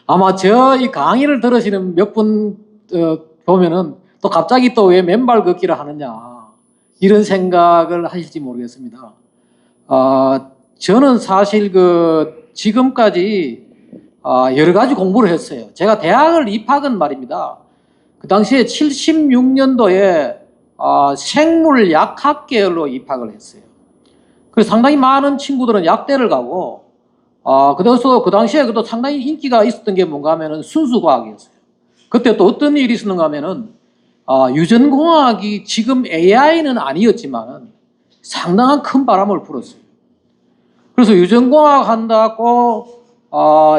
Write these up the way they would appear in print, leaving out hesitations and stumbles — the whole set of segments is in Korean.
아마 저 이 강의를 들으시는 몇 분 보면은 또 갑자기 또 왜 맨발 걷기를 하느냐 이런 생각을 하실지 모르겠습니다. 저는 사실 지금까지 여러 가지 공부를 했어요. 제가 대학을 입학은 말입니다. 그 당시에 76년도에 생물약학 계열로 입학을 했어요. 그래서 상당히 많은 친구들은 약대를 가고 그래서 그 당시에 또 상당히 인기가 있었던 게 뭔가 하면은 순수과학이었어요. 그때 또 어떤 일이 있었는가 하면은 유전공학이 지금 AI는 아니었지만 상당한 큰 바람을 불었어요. 그래서 유전공학 한다고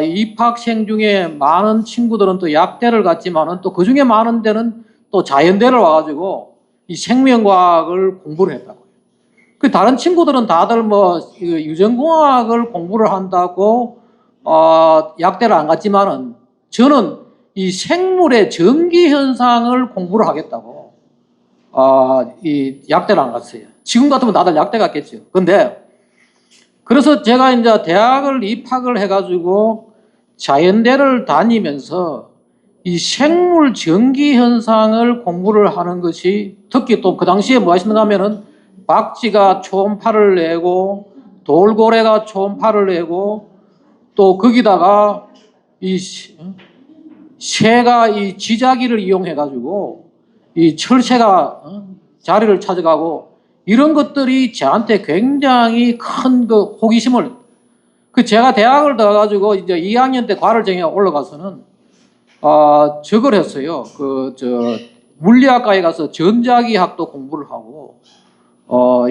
입학생 중에 많은 친구들은 또 약대를 갔지만은 또 그 중에 많은 데는 또 자연대를 와가지고 이 생명과학을 공부를 했다고요. 그 다른 친구들은 다들 뭐 유전공학을 공부를 한다고 약대를 안 갔지만은 저는 이 생물의 전기 현상을 공부를 하겠다고 이 약대를 안 갔어요. 지금 같으면 다들 약대 갔겠죠. 근데 그래서 제가 이제 대학을 입학을 해가지고 자연대를 다니면서 이 생물 전기 현상을 공부를 하는 것이 특히 또 그 당시에 뭐 하시는가 하면은 박쥐가 초음파를 내고 돌고래가 초음파를 내고 또 거기다가 이 새가 이 지자기를 이용해 가지고 이 철새가 자리를 찾아가고 이런 것들이 저한테 굉장히 큰 호기심을 제가 대학을 들어가지고 이제 2학년 때 과를 정해 올라가서는 저걸 했어요. 물리학과에 가서 전자기학도 공부를 하고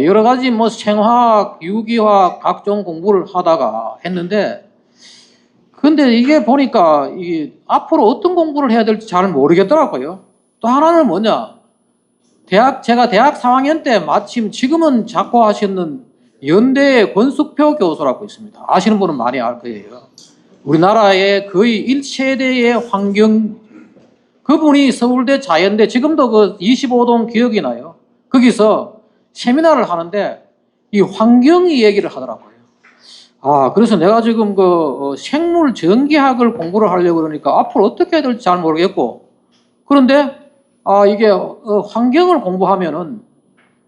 여러 가지 뭐 생화학, 유기화학 각종 공부를 하다가 했는데 근데 이게 보니까 앞으로 어떤 공부를 해야 될지 잘 모르겠더라고요. 또 하나는 뭐냐? 제가 대학 3학년 때 마침 지금은 작고하시는 연대의 권숙표 교수라고 있습니다. 아시는 분은 많이 알 거예요. 우리나라의 거의 1세대의 환경, 그분이 서울대 자연대, 지금도 25동 기억이 나요. 거기서 세미나를 하는데 이 환경 얘기를 하더라고요. 그래서 내가 지금 생물 전기학을 공부를 하려고 그러니까 앞으로 어떻게 해야 될지 잘 모르겠고, 그런데 이게 환경을 공부하면은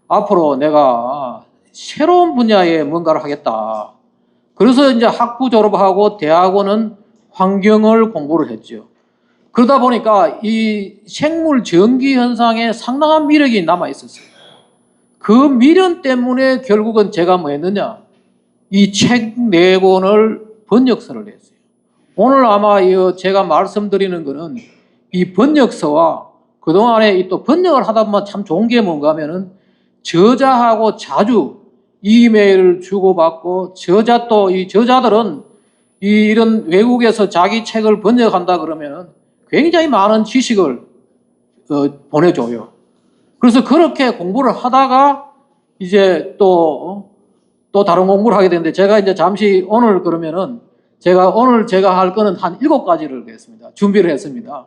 앞으로 내가 새로운 분야에 뭔가를 하겠다. 그래서 이제 학부 졸업하고 대학원은 환경을 공부를 했죠. 그러다 보니까 이 생물 전기 현상에 상당한 미력이 남아 있었어요. 그 미련 때문에 결국은 제가 뭐 했느냐? 이 책 4권을 번역서를 냈어요. 오늘 아마 제가 말씀드리는 거는 이 번역서와 그동안에 또 번역을 하다 보면 참 좋은 게 뭔가 하면은 저자하고 자주 이메일을 주고받고 이 저자들은 이런 외국에서 자기 책을 번역한다 그러면은 굉장히 많은 지식을 보내줘요. 그래서 그렇게 공부를 하다가 이제 또 다른 공부를 하게 되는데 제가 이제 잠시 오늘 그러면은 제가 할 거는 한 7가지를 했습니다. 준비를 했습니다.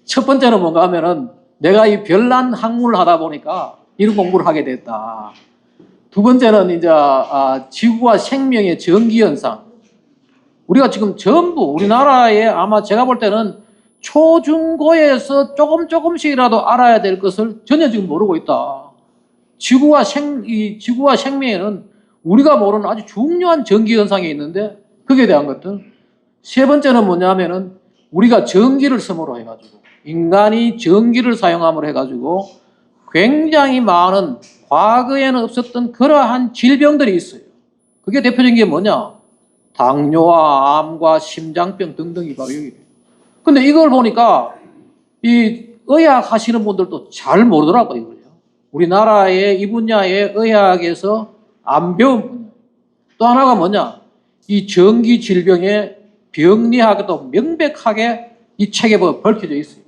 첫 번째는 뭔가 하면은 내가 이 별난 학문을 하다 보니까 이런 공부를 하게 됐다. 두 번째는 이제 지구와 생명의 전기현상. 우리가 지금 전부 우리나라에 아마 제가 볼 때는 초중고에서 조금씩이라도 알아야 될 것을 전혀 지금 모르고 있다. 지구와 생명에는 우리가 모르는 아주 중요한 전기현상이 있는데 거기에 대한 것들. 세 번째는 뭐냐면은 우리가 전기를 섬으로 해가지고 인간이 전기를 사용함으로 해가지고 굉장히 많은 과거에는 없었던 그러한 질병들이 있어요. 그게 대표적인 게 뭐냐? 당뇨와 암과 심장병 등등이 바로 여기에요. 근데 이걸 보니까 이 의학 하시는 분들도 잘 모르더라고요, 이걸요. 우리나라의 이 분야의 의학에서 안 배운 분야. 또 하나가 뭐냐? 이 전기 질병의 병리학도 명백하게 이 책에 밝혀져 있어요.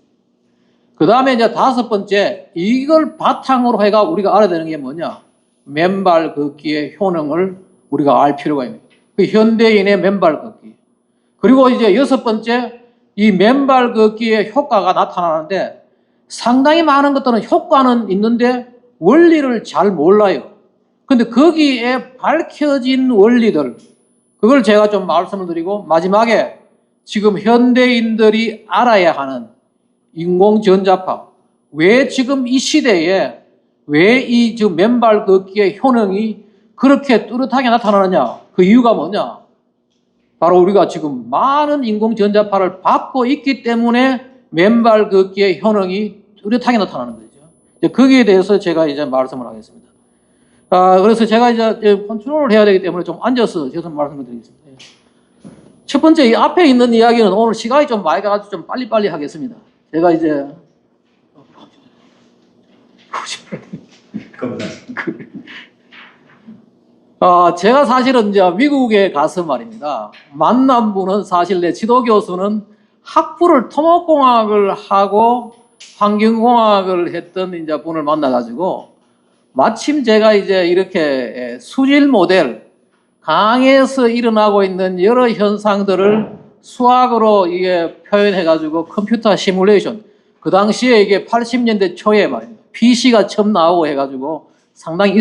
그 다음에 이제 5번째, 이걸 바탕으로 해가 우리가 알아야 되는 게 뭐냐? 맨발 걷기의 효능을 우리가 알 필요가 있는 거예요. 그 현대인의 맨발 걷기. 그리고 이제 6번째, 이 맨발 걷기의 효과가 나타나는데 상당히 많은 것들은 효과는 있는데 원리를 잘 몰라요. 근데 거기에 밝혀진 원리들, 그걸 제가 좀 말씀을 드리고 마지막에 지금 현대인들이 알아야 하는 인공전자파. 왜 지금 이 시대에 왜 이 지금 맨발 걷기의 효능이 그렇게 뚜렷하게 나타나느냐? 그 이유가 뭐냐? 바로 우리가 지금 많은 인공전자파를 받고 있기 때문에 맨발 걷기의 효능이 뚜렷하게 나타나는 거죠. 거기에 대해서 제가 이제 말씀을 하겠습니다. 그래서 제가 이제 컨트롤을 해야 되기 때문에 좀 앉아서 계속 말씀을 드리겠습니다. 첫 번째, 이 앞에 있는 이야기는 오늘 시간이 좀 많이 가가지고 좀 빨리빨리 하겠습니다. 제가 이제 제가 사실은 이제 미국에 가서 말입니다. 만난 분은 사실 내 지도 교수는 학부를 토목공학을 하고 환경공학을 했던 이제 분을 만나가지고 마침 제가 이제 이렇게 수질 모델, 강에서 일어나고 있는 여러 현상들을 수학으로 이게 표현해가지고 컴퓨터 시뮬레이션, 그 당시에 이게 80년대 초에 말입니다. PC가 처음 나오고 해가지고 상당히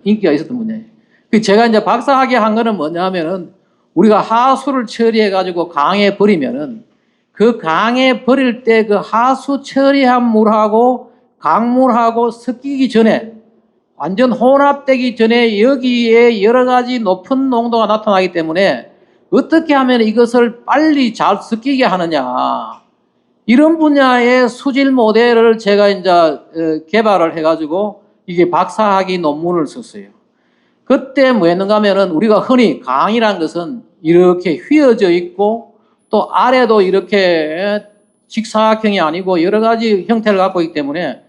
인기가 있었던 분야예요. 제가 이제 박사학위 한 거는 뭐냐 하면은 우리가 하수를 처리해가지고 강에 버리면은 그 강에 버릴 때 그 하수 처리한 물하고 강물하고 섞이기 전에 완전 혼합되기 전에 여기에 여러 가지 높은 농도가 나타나기 때문에 어떻게 하면 이것을 빨리 잘 섞이게 하느냐. 이런 분야의 수질 모델을 제가 이제 개발을 해가지고 이게 박사학위 논문을 썼어요. 그때 뭐 했는가 하면은 우리가 흔히 강이라는 것은 이렇게 휘어져 있고 또 아래도 이렇게 직사각형이 아니고 여러 가지 형태를 갖고 있기 때문에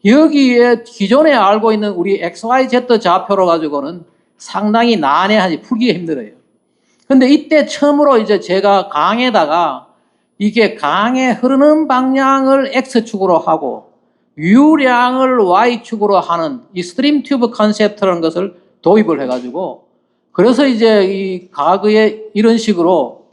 여기에 기존에 알고 있는 우리 XYZ 좌표로 가지고는 상당히 난해하지, 풀기 힘들어요. 근데 이때 처음으로 이제 제가 강에다가 이게 강에 흐르는 방향을 X축으로 하고 유량을 Y축으로 하는 이 스트림 튜브 컨셉트라는 것을 도입을 해가지고 그래서 이제 이 과거에 이런 식으로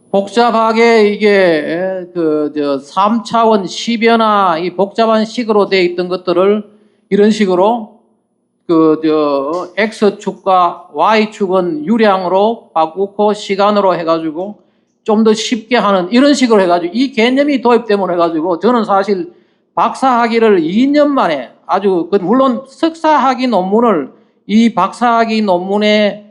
복잡하게 이게 3차원 10연화 이 복잡한 식으로 되어 있던 것들을 이런 식으로 X축과 Y축은 유량으로 바꾸고 시간으로 해가지고 좀 더 쉽게 하는 이런 식으로 해가지고 이 개념이 도입되면 해가지고 저는 사실 박사학위를 2년 만에 아주 물론 석사학위 논문을 이 박사학위 논문의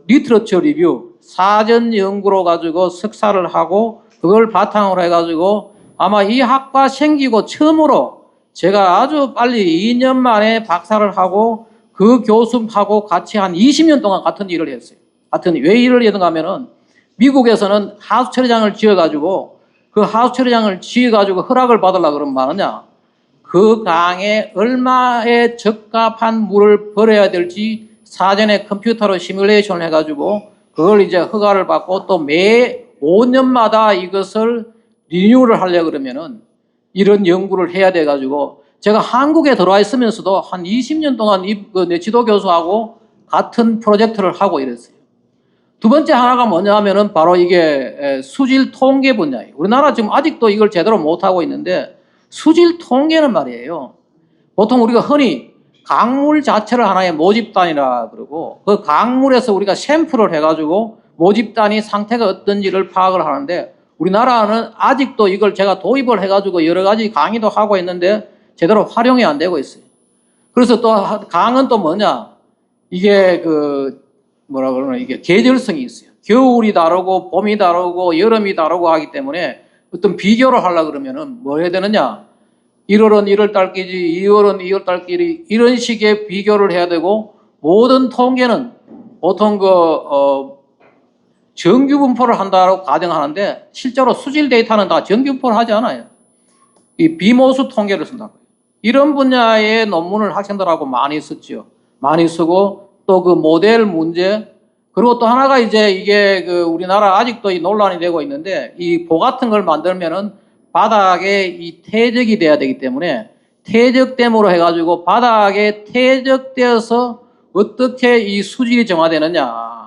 리터처 리뷰 사전 연구로 가지고 석사를 하고 그걸 바탕으로 해가지고 아마 이 학과 생기고 처음으로 제가 아주 빨리 2년 만에 박사를 하고 그 교수하고 같이 한 20년 동안 같은 일을 했어요. 왜 일을 했는가 하면은 미국에서는 하수 처리장을 지어가지고 그 하수 처리장을 지어가지고 허락을 받으려고 그러면 뭐하느냐. 그 강에 얼마에 적합한 물을 버려야 될지 사전에 컴퓨터로 시뮬레이션을 해가지고 그걸 이제 허가를 받고 또 매 5년마다 이것을 리뉴얼을 하려고 그러면은 이런 연구를 해야 돼가지고 제가 한국에 들어와 있으면서도 한 20년 동안 내 지도 교수하고 같은 프로젝트를 하고 이랬어요. 두 번째 하나가 뭐냐 하면은 바로 이게 수질 통계 분야예요. 우리나라 지금 아직도 이걸 제대로 못하고 있는데 수질 통계는 말이에요. 보통 우리가 흔히 강물 자체를 하나의 모집단이라 그러고 그 강물에서 우리가 샘플을 해가지고 모집단이 상태가 어떤지를 파악을 하는데 우리나라는 아직도 이걸 제가 도입을 해가지고 여러 가지 강의도 하고 있는데 제대로 활용이 안 되고 있어요. 그래서 또 강은 또 뭐냐? 이게 뭐라 그러나 이게 계절성이 있어요. 겨울이 다르고 봄이 다르고 여름이 다르고 하기 때문에 어떤 비교를 하려고 그러면은 뭐 해야 되느냐? 1월은 1월달끼리, 2월은 2월달끼리 이런 식의 비교를 해야 되고 모든 통계는 보통 정규 분포를 한다고 가정하는데 실제로 수질 데이터는 다 정규 분포를 하지 않아요. 이 비모수 통계를 쓴다고요. 이런 분야의 논문을 학생들하고 많이 썼죠. 많이 쓰고 또 그 모델 문제 그리고 또 하나가 이제 이게 우리나라 아직도 이 논란이 되고 있는데 이 보 같은 걸 만들면은 바닥에 이 퇴적이 돼야 되기 때문에 퇴적됨으로 해가지고 바닥에 퇴적되어서 어떻게 이 수질이 정화되느냐.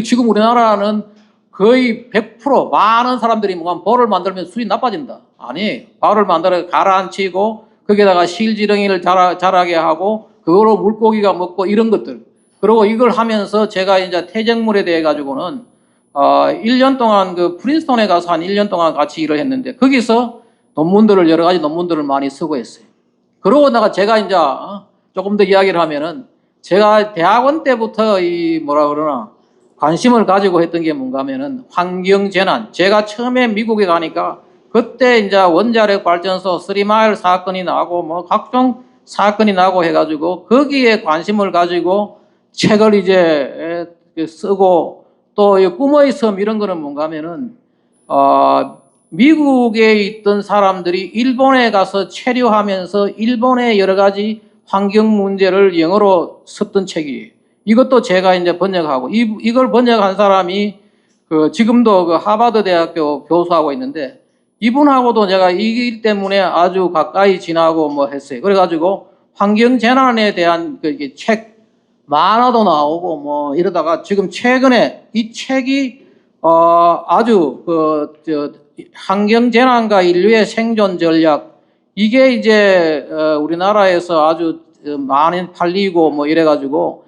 지금 우리나라는 거의 100% 많은 사람들이 보를 만들면 수질이 나빠진다. 아니, 보를 만들어 가라앉히고 거기다가 실지렁이를 자라게 하고 그거로 물고기가 먹고 이런 것들. 그리고 이걸 하면서 제가 이제 퇴적물에 대해 가지고는 1년 동안 그 프린스톤에 가서 한 1년 동안 같이 일을 했는데 거기서 논문들을 여러 가지 논문들을 많이 쓰고 했어요. 그러고 나가 제가 이제 조금 더 이야기를 하면은 제가 대학원 때부터 이 뭐라 그러나 관심을 가지고 했던 게 뭔가 하면은 환경재난. 제가 처음에 미국에 가니까 그때 이제 원자력 발전소 3마일 사건이 나고 뭐 각종 사건이 나고 해가지고 거기에 관심을 가지고 책을 이제 쓰고 또 꿈의 섬 이런 거는 뭔가 하면은 미국에 있던 사람들이 일본에 가서 체류하면서 일본의 여러 가지 환경 문제를 영어로 썼던 책이에요. 이것도 제가 이제 번역하고 이걸 번역한 사람이 지금도 그 하버드 대학교 교수하고 있는데 이분하고도 제가 이 일 때문에 아주 가까이 지나고 뭐 했어요. 그래가지고 환경 재난에 대한 책 만화도 나오고 뭐 이러다가 지금 최근에 이 책이 아주 환경 재난과 인류의 생존 전략 이게 이제 우리나라에서 아주 많이 팔리고 뭐 이래가지고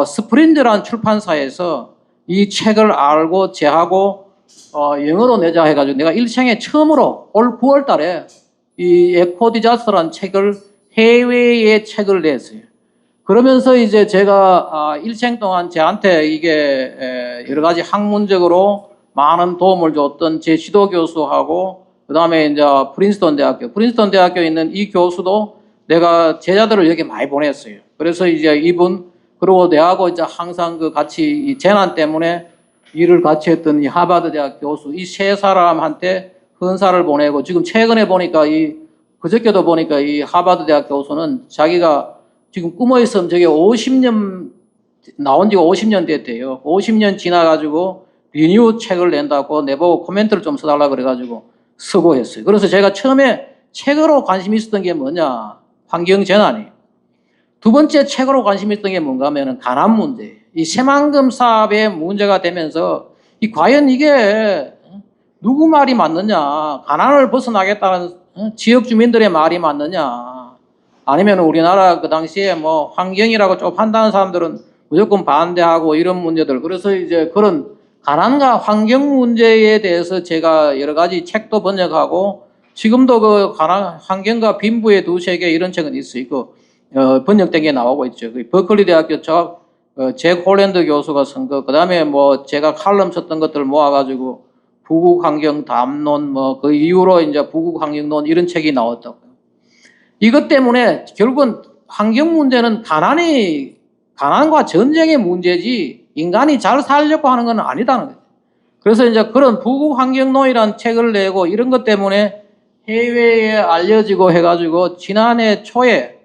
스프린트라는 출판사에서 이 책을 알고 제하고 영어로 내자 해가지고 내가 일생에 처음으로 올 9월 달에 이 에코 디자스터라는 책을 해외의 책을 냈어요. 그러면서 이제 제가 일생 동안 저한테 이게 여러 가지 학문적으로 많은 도움을 줬던 제 지도 교수하고 그다음에 이제 프린스턴 대학교에 있는 이 교수도 내가 제자들을 여기 많이 보냈어요. 그래서 이제 이분 그리고 내하고 이제 항상 그 같이 이 재난 때문에 일을 같이 했던 이 하버드 대학 교수 이 세 사람한테 헌사를 보내고 지금 최근에 보니까 그저께도 보니까 이 하버드 대학 교수는 자기가 지금 꿈의 섬 저게 50년 나온 지가 50년 됐대요. 50년 지나가지고 리뉴 책을 낸다고 내보고 코멘트를 좀 써달라 그래가지고 쓰고 했어요. 그래서 제가 처음에 책으로 관심 있었던 게 뭐냐 환경 재난이에요. 두 번째 책으로 관심 있었던 게 뭔가 하면은 가난 문제. 이 새만금 사업의 문제가 되면서 과연 이게 누구 말이 맞느냐 가난을 벗어나겠다는 지역 주민들의 말이 맞느냐 아니면 우리나라 그 당시에 뭐 환경이라고 좀 판단하는 사람들은 무조건 반대하고 이런 문제들. 그래서 이제 그런 가난과 환경 문제에 대해서 제가 여러 가지 책도 번역하고 지금도 그 환경과 빈부의 두 세계 이런 책은 있어요. 번역된 게 나오고 있죠. 버클리 대학교 잭 홀랜드 교수가 쓴 거, 그 다음에 뭐 제가 칼럼 썼던 것들 모아가지고 부국 환경 담론 뭐 그 이후로 이제 부국 환경론 이런 책이 나왔다고요. 이것 때문에 결국은 환경 문제는 가난과 전쟁의 문제지 인간이 잘 살려고 하는 건 아니다는 거예요. 그래서 이제 그런 부국 환경론이라는 책을 내고 이런 것 때문에 해외에 알려지고 해가지고 지난해 초에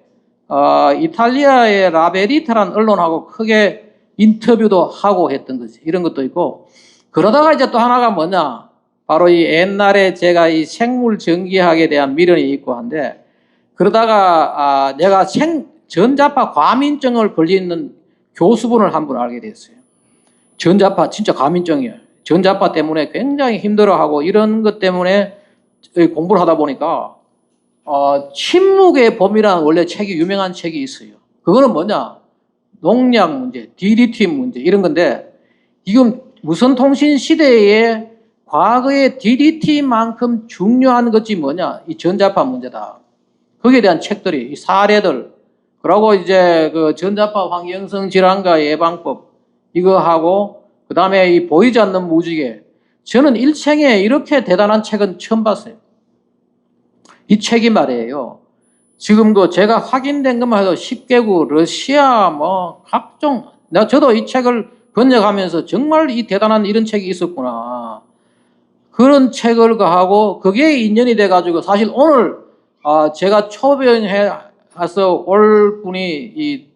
이탈리아의 라베리타라는 언론하고 크게 인터뷰도 하고 했던 거지. 이런 것도 있고. 그러다가 이제 또 하나가 뭐냐. 바로 이 옛날에 제가 이 생물 전기학에 대한 미련이 있고 한데 그러다가 내가 전자파 과민증을 걸리는 교수분을 한 분 알게 됐어요. 전자파 진짜 과민증이에요. 전자파 때문에 굉장히 힘들어하고 이런 것 때문에 공부를 하다 보니까 침묵의 범위라는 원래 유명한 책이 있어요. 그거는 뭐냐? 농약 문제, DDT 문제 이런 건데 지금 무선통신 시대에 과거의 DDT만큼 중요한 것이 뭐냐? 이 전자파 문제다. 거기에 대한 책들이 이 사례들 그리고 이제 그 전자파 환경성 질환과 예방법 이거 하고 그 다음에 이 보이지 않는 무지개 저는 일생에 이렇게 대단한 책은 처음 봤어요. 이 책이 말이에요. 지금 제가 확인된 것만 해도 10개국, 러시아, 뭐, 각종, 저도 이 책을 번역하면서 정말 이 대단한 이런 책이 있었구나. 그런 책을 하고, 그게 인연이 돼가지고, 사실 오늘, 제가 초빙해서 올 분이,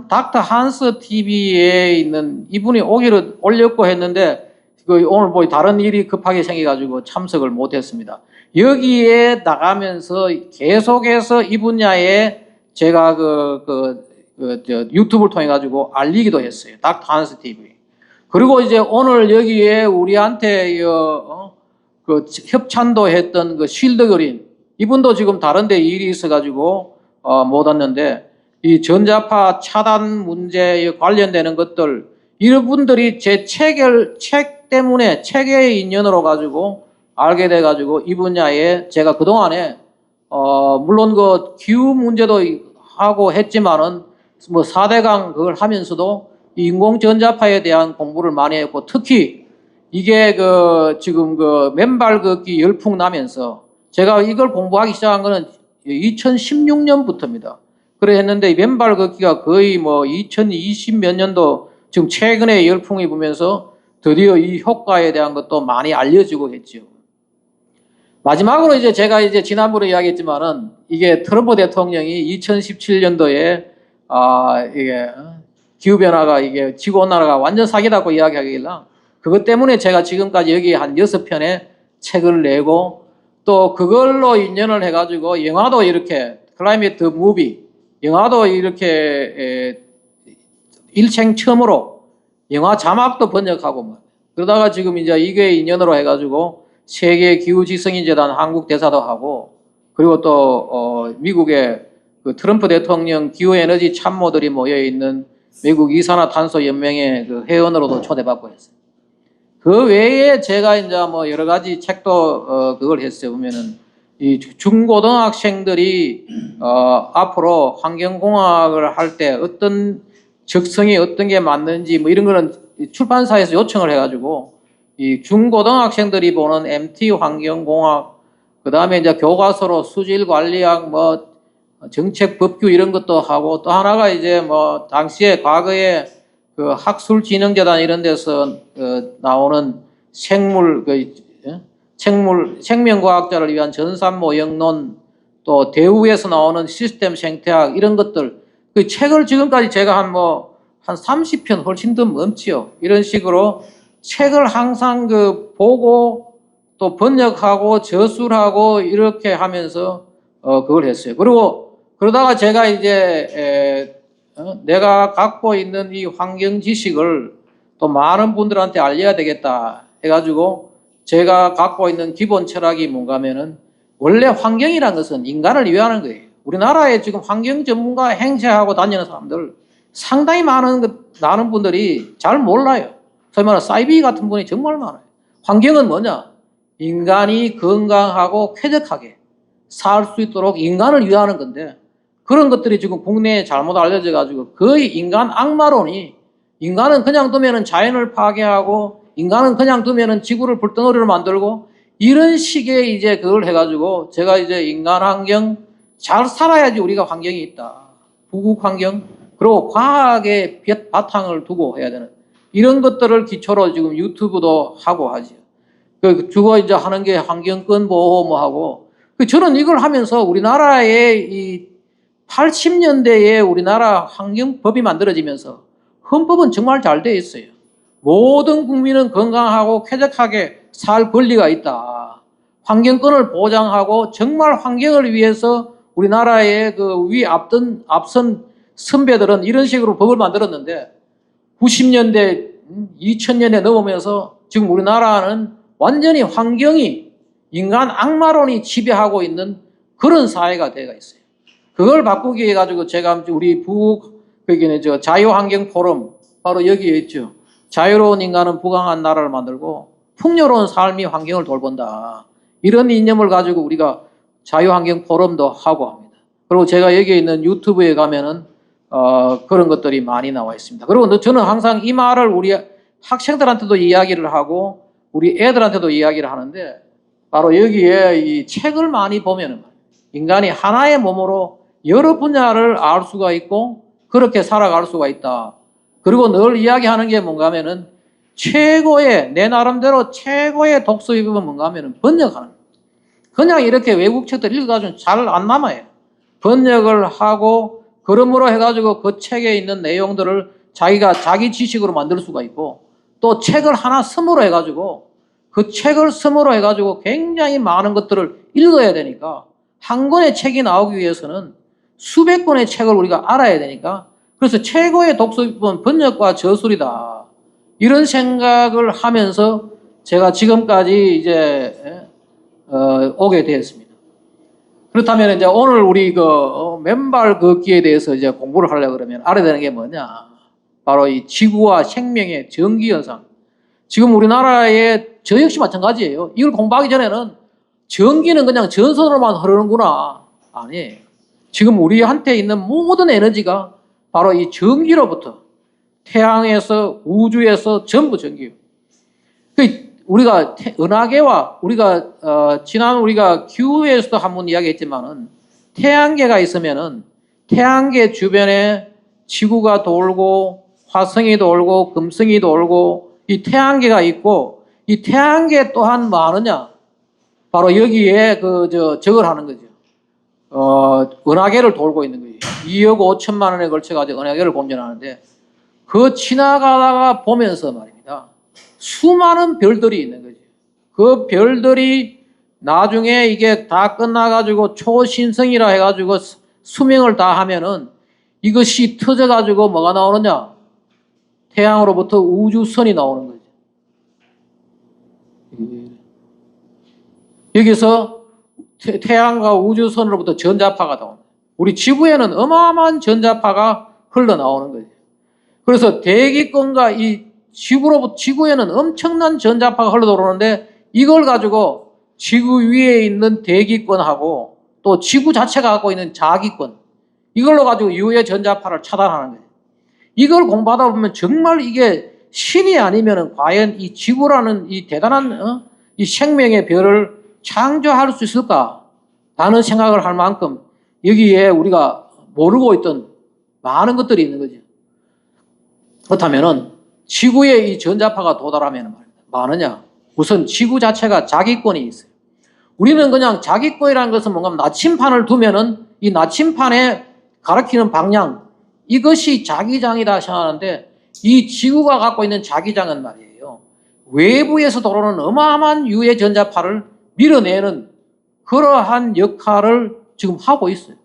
닥터 한스 TV에 있는 이분이 오기로 올렸고 했는데, 오늘 뭐 다른 일이 급하게 생겨가지고 참석을 못했습니다. 여기에 나가면서 계속해서 이 분야에 제가 유튜브를 통해 가지고 알리기도 했어요. 닥터 한스 TV. 그리고 이제 오늘 여기에 우리한테 협찬도 했던 쉴드 그린 이분도 지금 다른데 일이 있어가지고 못 왔는데 이 전자파 차단 문제에 관련되는 것들, 이런 분들이 제 책 때문에 책의 인연으로 가지고 알게 돼 가지고 이 분야에 제가 그동안에 물론 그 기후 문제도 하고 했지만은 뭐 4대강 그걸 하면서도 인공전자파에 대한 공부를 많이 했고, 특히 이게 그 지금 그 맨발 걷기 열풍 나면서 제가 이걸 공부하기 시작한 거는 2016년부터입니다. 그래 했는데 맨발 걷기가 거의 뭐 2020 몇 년도 지금 최근에 열풍이 불면서 드디어 이 효과에 대한 것도 많이 알려지고 했죠. 마지막으로 이제 제가 이제 지난번에 이야기했지만은 이게 트럼프 대통령이 2017년도에 이게 기후변화가 이게 지구온난화가 완전 사기다고 이야기하길래 그것 때문에 제가 지금까지 여기 한 6편의 책을 내고 또 그걸로 인연을 해가지고 영화도 이렇게 클라이메트 무비 영화도 이렇게 일생 처음으로 영화 자막도 번역하고 그러다가 지금 이제 이게 인연으로 해가지고 세계 기후지성인재단 한국 대사도 하고 그리고 또 미국의 그 트럼프 대통령 기후에너지 참모들이 모여 있는 미국 이산화탄소 연맹의 그 회원으로도 초대받고 했어요. 그 외에 제가 이제 뭐 여러 가지 책도 그걸 했어요. 보면은 이 중고등학생들이 앞으로 환경공학을 할 때 어떤 적성이 어떤 게 맞는지 뭐 이런 거는 출판사에서 요청을 해가지고 이 중고등학생들이 보는 MT 환경공학 그 다음에 이제 교과서로 수질관리학 뭐 정책 법규 이런 것도 하고 또 하나가 이제 뭐 당시에 과거에 그 학술진흥재단 이런 데서 나오는 생명과학자를 위한 전산모형론 또 대우에서 나오는 시스템 생태학 이런 것들 그 책을 지금까지 제가 한 30편 훨씬 더 넘지요. 이런 식으로 책을 항상 그 보고 또 번역하고 저술하고 이렇게 하면서 그걸 했어요. 그리고 그러다가 제가 이제 내가 갖고 있는 이 환경 지식을 또 많은 분들한테 알려야 되겠다 해가지고 제가 갖고 있는 기본 철학이 뭔가 하면은 원래 환경이라는 것은 인간을 위하는 거예요. 우리나라에 지금 환경 전문가 행세하고 다니는 사람들 상당히 많은 분들이 잘 몰라요. 소위 말하는 사이비 같은 분이 정말 많아요. 환경은 뭐냐? 인간이 건강하고 쾌적하게 살 수 있도록 인간을 위하는 건데 그런 것들이 지금 국내에 잘못 알려져 가지고 거의 인간 악마론이 인간은 그냥 두면은 자연을 파괴하고 인간은 그냥 두면은 지구를 불덩어리로 만들고 이런 식의 이제 그걸 해가지고 제가 이제 인간 환경 잘 살아야지 우리가 환경이 있다. 부국 환경 그리고 과학의 바탕을 두고 해야 되는 이런 것들을 기초로 지금 유튜브도 하고 하죠. 주로 이제 하는 게 환경권 보호 뭐 하고 저는 이걸 하면서 우리나라의 이 80년대에 우리나라 환경법이 만들어지면서 헌법은 정말 잘 되어 있어요. 모든 국민은 건강하고 쾌적하게 살 권리가 있다. 환경권을 보장하고 정말 환경을 위해서 우리나라의 그 앞선 선배들은 이런 식으로 법을 만들었는데 90년대, 2000년에 넘으면서 지금 우리나라는 완전히 환경이 인간 악마론이 지배하고 있는 그런 사회가 되어 있어요. 그걸 바꾸기 위해 가지고 제가 우리 북극의 자유환경 포럼 바로 여기에 있죠. 자유로운 인간은 부강한 나라를 만들고 풍요로운 삶이 환경을 돌본다. 이런 이념을 가지고 우리가 자유환경 포럼도 하고 합니다. 그리고 제가 여기에 있는 유튜브에 가면은 그런 것들이 많이 나와 있습니다. 그리고 저는 항상 이 말을 우리 학생들한테도 이야기를 하고 우리 애들한테도 이야기를 하는데 바로 여기에 이 책을 많이 보면은 인간이 하나의 몸으로 여러 분야를 알 수가 있고 그렇게 살아갈 수가 있다. 그리고 늘 이야기하는 게 뭔가 하면은 내 나름대로 최고의 독서입은 뭔가 하면은 번역하는 거예요. 그냥 이렇게 외국 책들 읽어가지고 잘 안 남아요. 번역을 하고 그러므로 해가지고 그 책에 있는 내용들을 자기 지식으로 만들 수가 있고 또 책을 하나 씀으로 해가지고 그 책을 씀으로 해가지고 굉장히 많은 것들을 읽어야 되니까 한 권의 책이 나오기 위해서는 수백 권의 책을 우리가 알아야 되니까 그래서 최고의 독서법은 번역과 저술이다. 이런 생각을 하면서 제가 지금까지 이제 오게 되었습니다. 그렇다면 이제 오늘 우리 맨발 걷기에 대해서 이제 공부를 하려고 그러면 알아야 되는 게 뭐냐? 바로 이 지구와 생명의 전기 현상. 지금 우리나라에 저 역시 마찬가지예요. 이걸 공부하기 전에는 전기는 그냥 전선으로만 흐르는구나. 아니, 지금 우리한테 있는 모든 에너지가 바로 이 전기로부터 태양에서 우주에서 전부 전기예요. 우리가 은하계와 지난 우리가 기후에서도 한번 이야기했지만은 태양계가 있으면은 태양계 주변에 지구가 돌고 화성이 돌고 금성이 돌고 이 태양계가 있고 이 태양계 또한 뭐 하느냐? 바로 여기에 저걸 하는 거죠. 은하계를 돌고 있는 거예요. 2억 5천만 원에 걸쳐가지고 은하계를 공전하는데 그 지나가다가 보면서 말입니다. 수많은 별들이 있는 거죠. 그 별들이 나중에 이게 다 끝나가지고 초신성이라 해가지고 수명을 다 하면은 이것이 터져가지고 뭐가 나오느냐? 태양으로부터 우주선이 나오는 거죠. 여기서 태양과 우주선으로부터 전자파가 나옵니다. 우리 지구에는 어마어마한 전자파가 흘러나오는 거죠. 그래서 대기권과 이 지구에는 엄청난 전자파가 흘러들어오는데 이걸 가지고 지구 위에 있는 대기권하고 또 지구 자체가 갖고 있는 자기권 이걸로 가지고 이후의 전자파를 차단하는 거예요. 이걸 공부하다 보면 정말 이게 신이 아니면은 과연 이 지구라는 이 대단한 이 생명의 별을 창조할 수 있을까? 라는 생각을 할 만큼 여기에 우리가 모르고 있던 많은 것들이 있는 거죠. 그렇다면은 지구에 이 전자파가 도달하면 많으냐? 우선 지구 자체가 자기권이 있어요. 우리는 그냥 자기권이라는 것은 뭔가 나침판을 두면은 이 나침판에 가리키는 방향 이것이 자기장이다 생각하는데 이 지구가 갖고 있는 자기장은 말이에요. 외부에서 들어오는 어마어마한 유해 전자파를 밀어내는 그러한 역할을 지금 하고 있어요.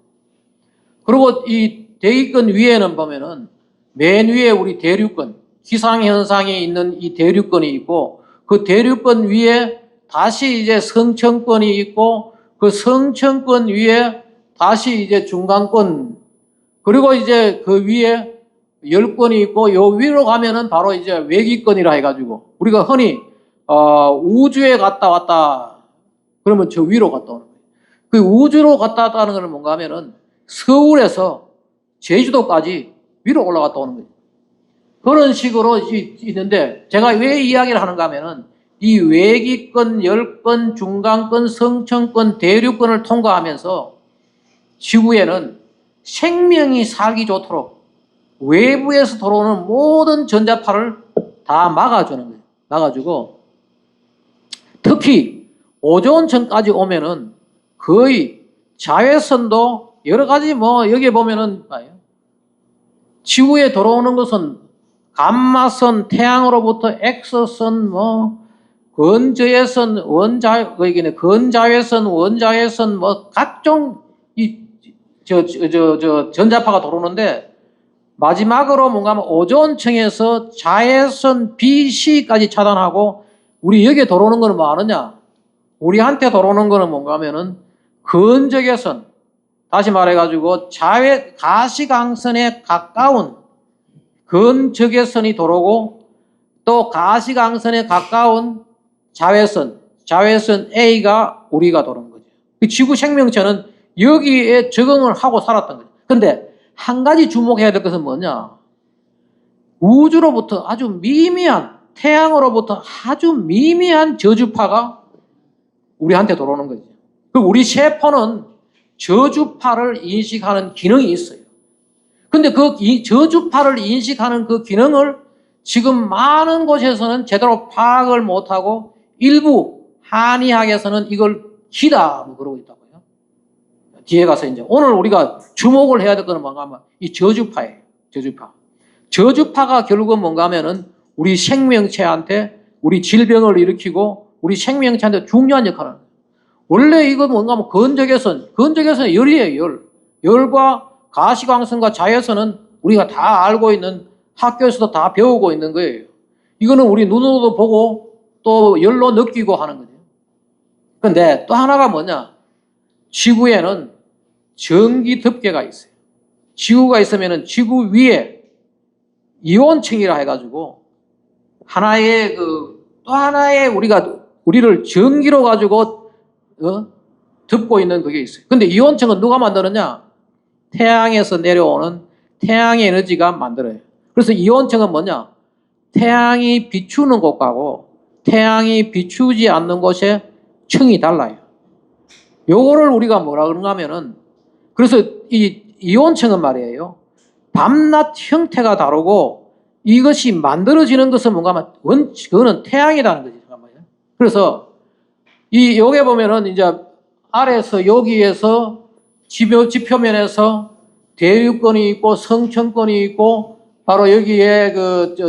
그리고 이 대기권 위에는 보면은 맨 위에 우리 대륙권, 기상현상이 있는 이 대륙권이 있고 그 대륙권 위에 다시 이제 성층권이 있고 그 성층권 위에 다시 이제 중간권 그리고 이제 그 위에 열권이 있고 요 위로 가면은 바로 이제 외기권이라 해가지고 우리가 흔히 우주에 갔다 왔다 그러면 저 위로 갔다 오는 거예요. 그 우주로 갔다 왔다는 건 뭔가 하면은 서울에서 제주도까지 위로 올라갔다 오는 거예요. 그런 식으로 있는데 제가 왜 이야기를 하는가 하면은 이 외기권, 열권, 중간권, 성층권, 대륙권을 통과하면서 지구에는 생명이 살기 좋도록 외부에서 들어오는 모든 전자파를 다 막아주는 거예요. 막아주고 특히 오존층까지 오면은 거의 자외선도 여러 가지 여기 보면은 지구에 들어오는 것은 감마선, 태양으로부터 X선, 건저해선, 건자외선, 원자외선, 각종 전자파가 들어오는데 마지막으로 뭔가 하면 오존층에서 자외선 B, C까지 차단하고 우리 여기에 들어오는 거는 뭐 아느냐? 우리한테 들어오는 거는 뭔가 하면은 건적외선, 다시 말해가지고 가시광선에 가까운 건적외선이 들어오고 또 가시광선에 가까운 자외선 A가 우리가 들어오는 거죠. 지구 생명체는 여기에 적응을 하고 살았던 거죠. 근데 한 가지 주목해야 될 것은 뭐냐? 우주로부터 아주 미미한, 태양으로부터 아주 미미한 저주파가 우리한테 들어오는 거죠. 우리 세포는 저주파를 인식하는 기능이 있어요. 근데 그 저주파를 인식하는 그 기능을 지금 많은 곳에서는 제대로 파악을 못하고 일부 한의학에서는 이걸 기다 그러고 있다고요. 뒤에 가서 이제 오늘 우리가 주목을 해야 될 것은 뭔가 하면 이 저주파예요. 저주파가 결국은 뭔가 하면은 우리 생명체한테 우리 질병을 일으키고 우리 생명체한테 중요한 역할을 합니다. 원래 이거 뭔가 하면 건적외선은 열이에요. 열과 가시광선과 자외선은 우리가 다 알고 있는 학교에서도 다 배우고 있는 거예요. 이거는 우리 눈으로도 보고 또 열로 느끼고 하는 거죠. 그런데 또 하나가 뭐냐? 지구에는 전기 덮개가 있어요. 지구가 있으면 지구 위에 이온층이라 해가지고 하나의 또 하나의 우리를 전기로 가지고 덮고 있는 그게 있어요. 근데 이온층은 누가 만드느냐? 태양에서 내려오는 태양의 에너지가 만들어요. 그래서 이온층은 뭐냐? 태양이 비추는 곳하고 태양이 비추지 않는 곳의 층이 달라요. 요거를 우리가 뭐라 그런가 하면은, 그래서 이 이온층은 말이에요, 밤낮 형태가 다르고 이것이 만들어지는 것은 뭔가 하면 그거는 태양이라는 거지. 그래서 요게 보면은 이제 아래에서 여기에서 지표면에서 대륙권이 있고 성층권이 있고 바로 여기에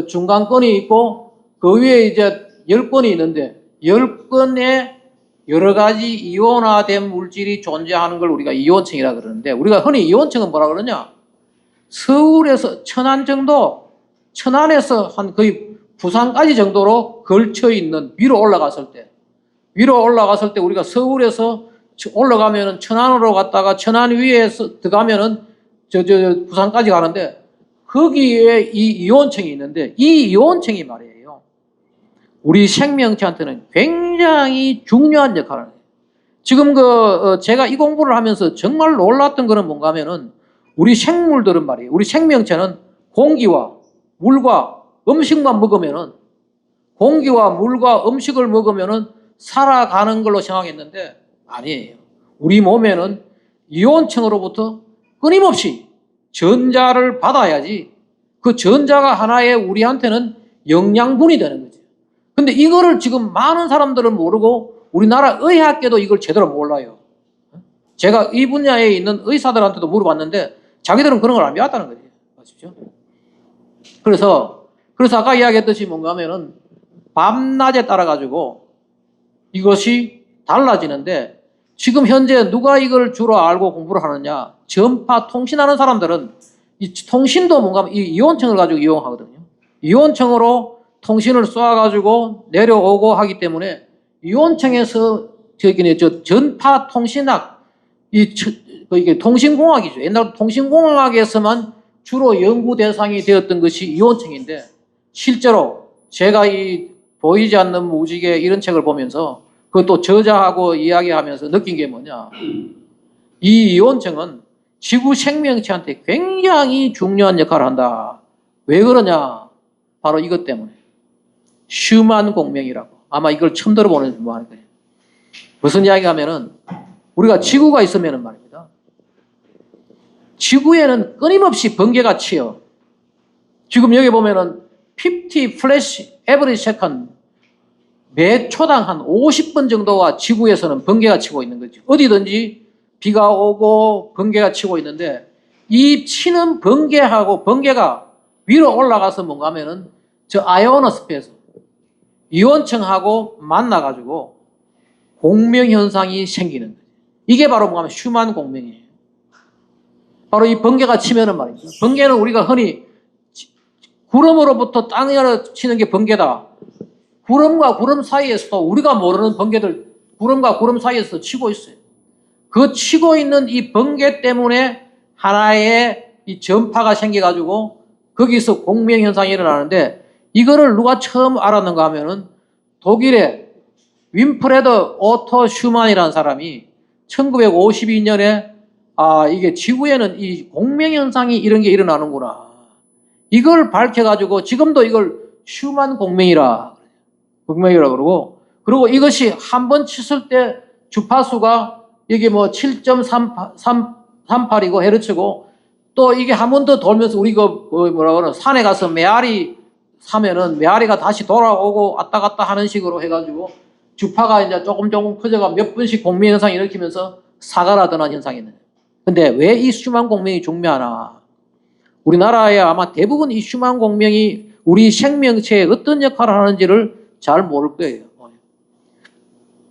중간권이 있고 그 위에 이제 열권이 있는데, 열권에 여러 가지 이온화된 물질이 존재하는 걸 우리가 이온층이라 그러는데, 우리가 흔히 이온층은 뭐라 그러냐? 서울에서 천안 정도, 천안에서 한 거의 부산까지 정도로 걸쳐 있는, 위로 올라갔을 때 우리가 서울에서 올라가면은 천안으로 갔다가 천안 위에서 들어가면은 부산까지 가는데, 거기에 이 이온층이 있는데, 이 이온층이 말이에요, 우리 생명체한테는 굉장히 중요한 역할을 해요. 지금 제가 이 공부를 하면서 정말 놀랐던 거는 뭔가 하면은, 우리 생물들은 말이에요, 우리 생명체는 공기와 물과 음식만 먹으면은, 공기와 물과 음식을 먹으면은 살아가는 걸로 생각했는데 아니에요. 우리 몸에는 이온층으로부터 끊임없이 전자를 받아야지 그 전자가 하나의 우리한테는 영양분이 되는 거죠. 근데 이거를 지금 많은 사람들은 모르고 우리나라 의학계도 이걸 제대로 몰라요. 제가 이 분야에 있는 의사들한테도 물어봤는데 자기들은 그런 걸 안 배웠다는 거죠. 아시죠? 그래서 아까 이야기했듯이 뭔가 하면은 밤낮에 따라 가지고 이것이 달라지는데, 지금 현재 누가 이걸 주로 알고 공부를 하느냐? 전파 통신하는 사람들은 이 통신도 뭔가 이 이온층을 가지고 이용하거든요. 이온층으로 통신을 쏘아가지고 내려오고 하기 때문에 이온층에서 전파 통신학, 이게 통신공학이죠. 옛날 통신공학에서만 주로 연구 대상이 되었던 것이 이온층인데, 실제로 제가 이 보이지 않는 무지개 이런 책을 보면서 그것도 저자하고 이야기하면서 느낀 게 뭐냐? 이 이온층은 지구 생명체한테 굉장히 중요한 역할을 한다. 왜 그러냐? 바로 이것 때문에. 슈만 공명이라고. 아마 이걸 처음 들어보는 뭐 하는 거예요. 무슨 이야기 하면은, 우리가 지구가 있으면은 말입니다, 지구에는 끊임없이 번개가 치여. 지금 여기 보면은 50 플래시 every second, 매 초당 한 50번 정도가 지구에서는 번개가 치고 있는 거죠. 어디든지 비가 오고 번개가 치고 있는데, 이 치는 번개하고 번개가 위로 올라가서 뭔가 하면은 저 아이오노스피어에서 이온층하고 만나가지고 공명현상이 생기는 거예요. 이게 바로 뭔가 하면 슈만 공명이에요. 바로 이 번개가 치면은 말이죠. 번개는 우리가 흔히 구름으로부터 땅에 치는 게 번개다. 구름과 구름 사이에서 우리가 모르는 번개들, 구름과 구름 사이에서 치고 있어요. 그 치고 있는 이 번개 때문에 하나의 이 전파가 생겨가지고 거기서 공명현상이 일어나는데, 이거를 누가 처음 알았는가 하면은 독일의 윈프레드 오토 슈만이라는 사람이 1952년에 이게 지구에는 이 공명현상이 이런 게 일어나는구나, 이걸 밝혀가지고 지금도 이걸 슈만 공명이라 그러고, 그리고 이것이 한 번 쳤을 때 주파수가 이게 뭐 7.38이고 헤르츠고, 또 이게 한 번 더 돌면서 우리가 뭐라 그러나 산에 가서 메아리 사면은 메아리가 다시 돌아오고 왔다 갔다 하는 식으로 해가지고 주파가 이제 조금 커져가 몇 번씩 공명 현상이 일으키면서 사가라드는 현상이 있는 거예요. 근데 왜 이 슈만 공명이 중요하나? 우리나라에 아마 대부분 이 슈만 공명이 우리 생명체에 어떤 역할을 하는지를 잘 모를 거예요.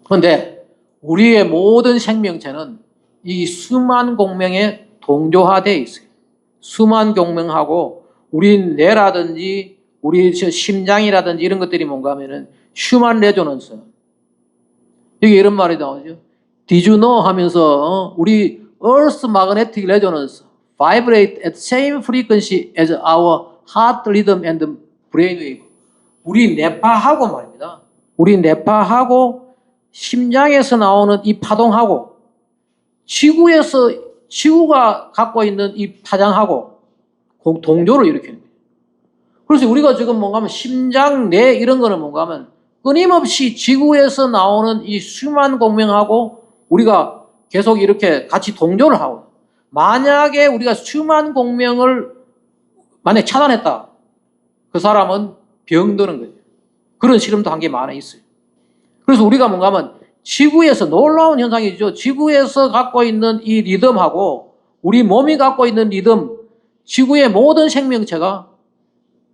그런데 우리의 모든 생명체는 이 수만 공명에 동조화되어 있어요. 수만 공명하고 우리 뇌라든지 우리 심장이라든지 이런 것들이 뭔가 하면은 휴먼 레조넌스. 여기 이런 말이 나오죠. Did you know 하면서 우리 Earth's magnetic resonance vibrate at same frequency as our heart rhythm and brainwave. 우리 뇌파하고 말입니다. 우리 뇌파하고 심장에서 나오는 이 파동하고 지구가 갖고 있는 이 파장하고 동조를 일으키는 거예요. 그래서 우리가 지금 뭔가 하면 심장, 뇌 이런 거는 뭔가 하면 끊임없이 지구에서 나오는 이 수만 공명하고 우리가 계속 이렇게 같이 동조를 하고, 만약에 우리가 수만 공명을 만약에 차단했다, 그 사람은 병드는 거예요. 그런 실험도 한 게 많아 있어요. 그래서 우리가 뭔가 하면 지구에서 놀라운 현상이죠. 지구에서 갖고 있는 이 리듬하고 우리 몸이 갖고 있는 리듬, 지구의 모든 생명체가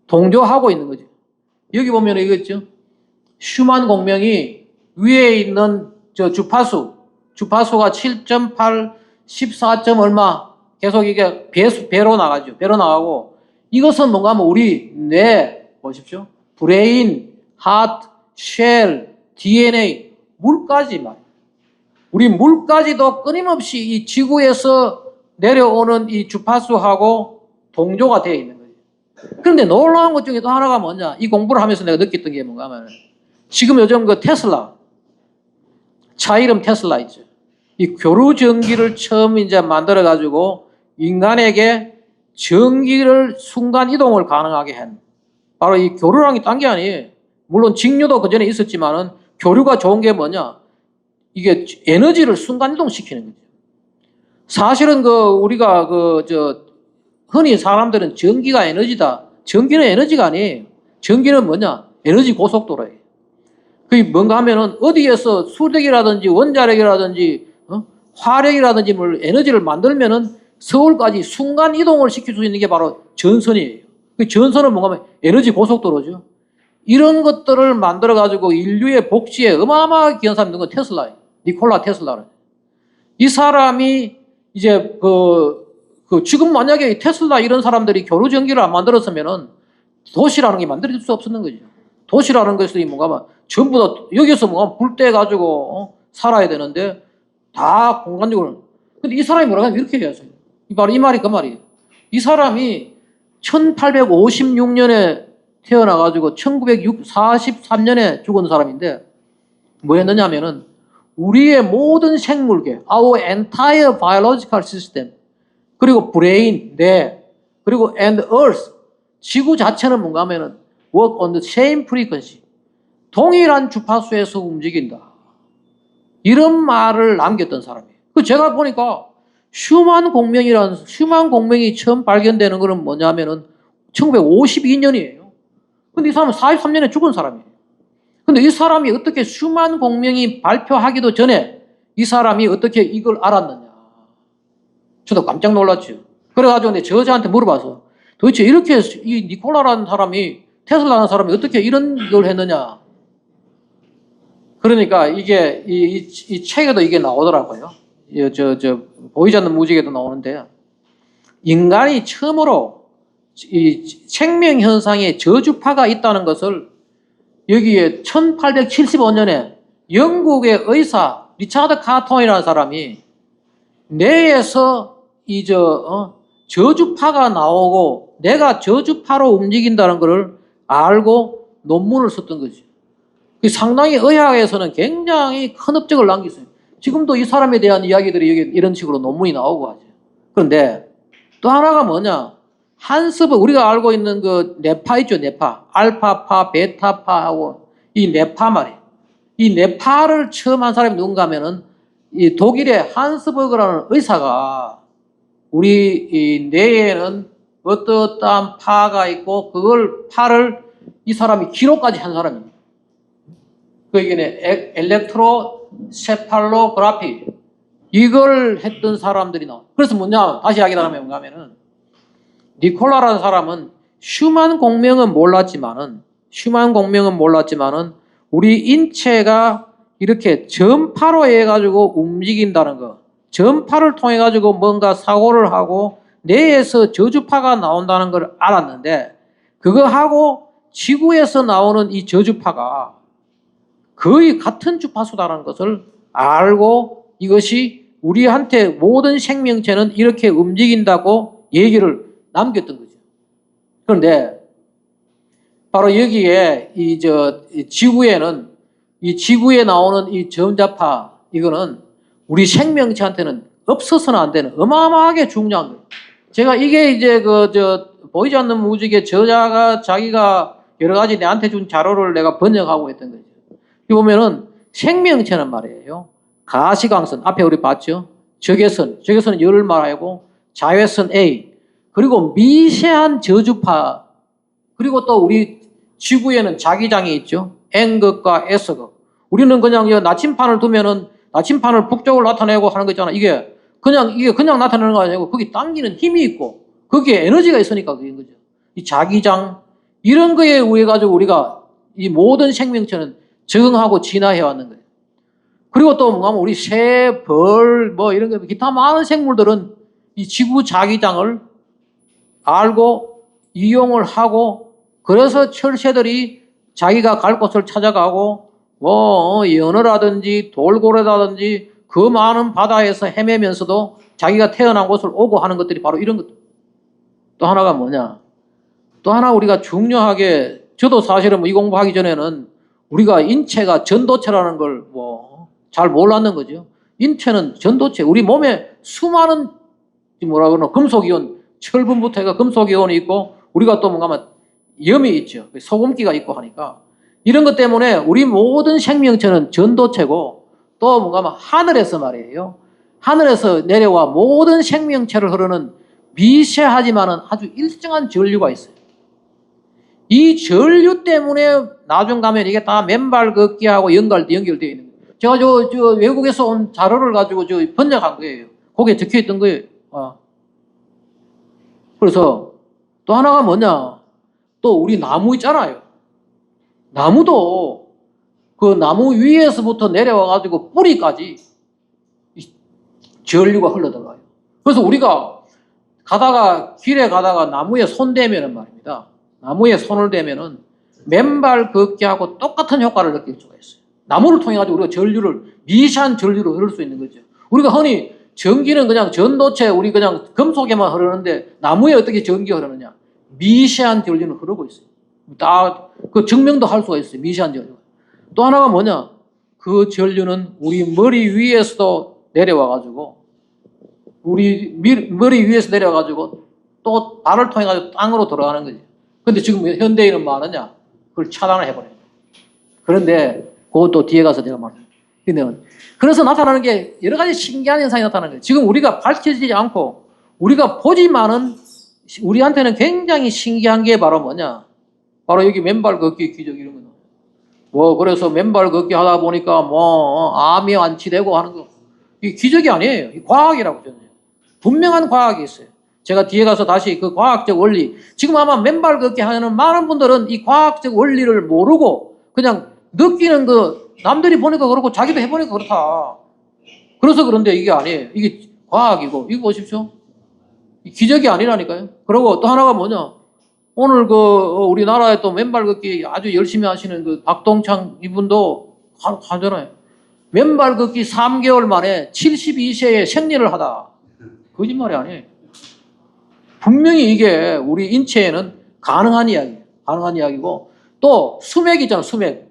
동조하고 있는 거죠. 여기 보면 이거 있죠. 슈만 공명이 위에 있는 저 주파수가 7.8, 14점 얼마 계속 이게 배로 나가죠. 배로 나가고, 이것은 뭔가 하면 우리 뇌 보십시오. 브레인, 하트, 쉘, DNA, 물까지 말이에요. 우리 물까지도 끊임없이 이 지구에서 내려오는 이 주파수하고 동조가 되어 있는 거예요. 그런데 놀라운 것 중에 또 하나가 뭐냐? 이 공부를 하면서 내가 느꼈던 게 뭔가 하면, 지금 요즘 그 테슬라, 차 이름 테슬라 있죠. 이 교류 전기를 처음 이제 만들어가지고 인간에게 전기를 순간 이동을 가능하게 한, 바로 이 교류라는 게 딴 게 아니에요. 물론 직류도 그 전에 있었지만은 교류가 좋은 게 뭐냐? 이게 에너지를 순간 이동시키는 거죠. 사실은 우리가 흔히 사람들은 전기가 에너지다. 전기는 에너지가 아니에요. 전기는 뭐냐? 에너지 고속도로예요. 그게 뭔가 하면은 어디에서 수력이라든지 원자력이라든지 화력이라든지 에너지를 만들면은 서울까지 순간 이동을 시킬 수 있는 게 바로 전선이에요. 그 전선은 뭔가 하면 에너지 고속도로죠. 이런 것들을 만들어가지고 인류의 복지에 어마어마하게 기여한 사람이 누군 테슬라예요. 니콜라 테슬라는. 이 사람이 이제 지금 만약에 테슬라 이런 사람들이 교류 전기를 안 만들었으면은 도시라는 게 만들어질 수 없었는 거죠. 도시라는 것이 뭔가 하면 전부 다 여기서 뭔가 불 떼가지고 살아야 되는데 다 공간적으로. 근데 이 사람이 뭐라고 하면 이렇게 해야죠. 바로 이 말이 그 말이에요. 이 사람이 1856년에 태어나가지고 1943년에 죽은 사람인데 뭐 했느냐면은 우리의 모든 생물계, our entire biological system, 그리고 브레인, 뇌, 그리고 and earth, 지구 자체는 뭔가 하면은 work on the same frequency, 동일한 주파수에서 움직인다. 이런 말을 남겼던 사람이에요. 제가 보니까 슈만 공명이 처음 발견되는 것은 뭐냐면은 1952년이에요. 근데 이 사람은 43년에 죽은 사람이에요. 근데 이 사람이 어떻게 슈만 공명이 발표하기도 전에 이 사람이 어떻게 이걸 알았느냐. 저도 깜짝 놀랐죠. 그래가지고 내 저자한테 물어봐서 도대체 이렇게 이 니콜라라는 사람이, 테슬라라는 사람이 어떻게 이런 걸 했느냐. 그러니까 이게 이 책에도 이게 나오더라고요. 보이지 않는 무지개도 나오는데, 인간이 처음으로 이 생명 현상에 저주파가 있다는 것을 여기에 1875년에 영국의 의사 리차드 카톤이라는 사람이 뇌에서 저주파가 나오고 내가 저주파로 움직인다는 것을 알고 논문을 썼던 거죠. 상당히 의학에서는 굉장히 큰 업적을 남겼어요. 지금도 이 사람에 대한 이야기들이 여기 이런 식으로 논문이 나오고 하죠. 그런데 또 하나가 뭐냐? 한스버그, 우리가 알고 있는 그 뇌파 있죠, 뇌파. 알파파, 베타파하고 이 뇌파 말이에요. 이 뇌파를 처음 한 사람이 누군가 하면은 이 독일의 한스버그라는 의사가 우리 이 뇌에는 어떠한 파가 있고 그걸 파를 이 사람이 기록까지 한 사람입니다. 그게 엘렉트로세팔로그라피, 이걸 했던 사람들이 나와. 그래서 뭐냐, 다시 이야기하면 뭔가 하면은 니콜라라는 사람은 슈만 공명은 몰랐지만은 우리 인체가 이렇게 전파로 해가지고 움직인다는 거, 전파를 통해 가지고 뭔가 사고를 하고 뇌에서 저주파가 나온다는 걸 알았는데, 그거하고 지구에서 나오는 이 저주파가 거의 같은 주파수다라는 것을 알고 이것이 우리한테 모든 생명체는 이렇게 움직인다고 얘기를 남겼던 거죠. 그런데 바로 여기에 이 지구에 나오는 이 전자파, 이거는 우리 생명체한테는 없어서는 안 되는 어마어마하게 중요한 거예요. 제가 이게 이제 보이지 않는 무직의 저자가 자기가 여러 가지 내한테 준 자료를 내가 번역하고 했던 거죠. 여기 보면은 생명체는 말이에요. 가시광선, 앞에 우리 봤죠? 적외선은 열을 말하고 자외선 A, 그리고 미세한 저주파, 그리고 또 우리 지구에는 자기장이 있죠. N극과 S극. 우리는 그냥 나침판을 두면은 나침판을 북쪽을 나타내고 하는 거 있잖아. 이게 그냥 나타내는 거 아니고 거기 당기는 힘이 있고 거기에 에너지가 있으니까 그런 거죠. 이 자기장 이런 거에 의해 가지고 우리가 이 모든 생명체는 적응하고 진화해 왔는 거예요. 그리고 또 뭐냐면 우리 새, 벌, 뭐 이런 거 기타 많은 생물들은 이 지구 자기장을 알고 이용을 하고 그래서 철새들이 자기가 갈 곳을 찾아가고 연어라든지 돌고래라든지 그 많은 바다에서 헤매면서도 자기가 태어난 곳을 오고 하는 것들이 바로 이런 것들. 또 하나가 뭐냐? 또 하나 우리가 중요하게, 저도 사실은 이 공부하기 전에는 우리가 인체가 전도체라는 걸 잘 몰랐는 거죠. 인체는 전도체, 우리 몸에 수많은 금속이온, 철분부터 해가 금속이온이 있고 우리가 또 뭔가 염이 있죠. 소금기가 있고 하니까 이런 것 때문에 우리 모든 생명체는 전도체고 또 뭔가 하늘에서 말이에요. 하늘에서 내려와 모든 생명체를 흐르는 미세하지만은 아주 일정한 전류가 있어요. 이 전류 때문에 나중 가면 이게 다 맨발 걷기하고 연결되어 있는 거예요. 제가 외국에서 온 자료를 가지고 번역한 거예요. 거기에 적혀 있던 거예요. 그래서 또 하나가 뭐냐? 또 우리 나무 있잖아요. 나무도 그 나무 위에서부터 내려와 가지고 뿌리까지 전류가 흘러들어가요. 그래서 우리가 길에 가다가 나무에 손 대면은 말입니다. 나무에 손을 대면은 맨발 걷기하고 똑같은 효과를 느낄 수가 있어요. 나무를 통해 가지고 우리가 미세한 전류를 흐를 수 있는 거죠. 우리가 흔히 전기는 그냥 전도체, 우리 그냥 금속에만 흐르는데 나무에 어떻게 전기가 흐르느냐? 미세한 전류는 흐르고 있어요. 다 그 증명도 할 수가 있어요. 미세한 전류. 또 하나가 뭐냐? 그 전류는 우리 머리 위에서도 내려와 가지고 또 발을 통해 가지고 땅으로 들어가는 거지. 근데 지금 현대인은 뭐 하느냐? 그걸 차단을 해버려요. 그런데 그것도 뒤에 가서 제가 말해요. 그래서 나타나는 게 여러 가지 신기한 현상이 나타나는 거예요. 지금 우리가 밝혀지지 않고 우리가 보지만은 우리한테는 굉장히 신기한 게 바로 뭐냐? 바로 여기 맨발 걷기 기적 이런 거. 그래서 맨발 걷기 하다 보니까 암이 완치되고 하는 거. 이 기적이 아니에요. 이 과학이라고 저는. 분명한 과학이 있어요. 제가 뒤에 가서 다시 그 과학적 원리. 지금 아마 맨발 걷기 하는 많은 분들은 이 과학적 원리를 모르고 그냥 느끼는 남들이 보니까 그렇고 자기도 해보니까 그렇다. 그래서 그런데 이게 아니에요. 이게 과학이고. 이거 보십시오. 기적이 아니라니까요. 그리고 또 하나가 뭐냐. 오늘 우리나라에 또 맨발 걷기 아주 열심히 하시는 박동창 이분도 하잖아요. 맨발 걷기 3개월 만에 72세에 생리를 하다. 거짓말이 아니에요. 분명히 이게 우리 인체에는 가능한 이야기예요. 가능한 이야기고 또 수맥 있잖아요. 수맥.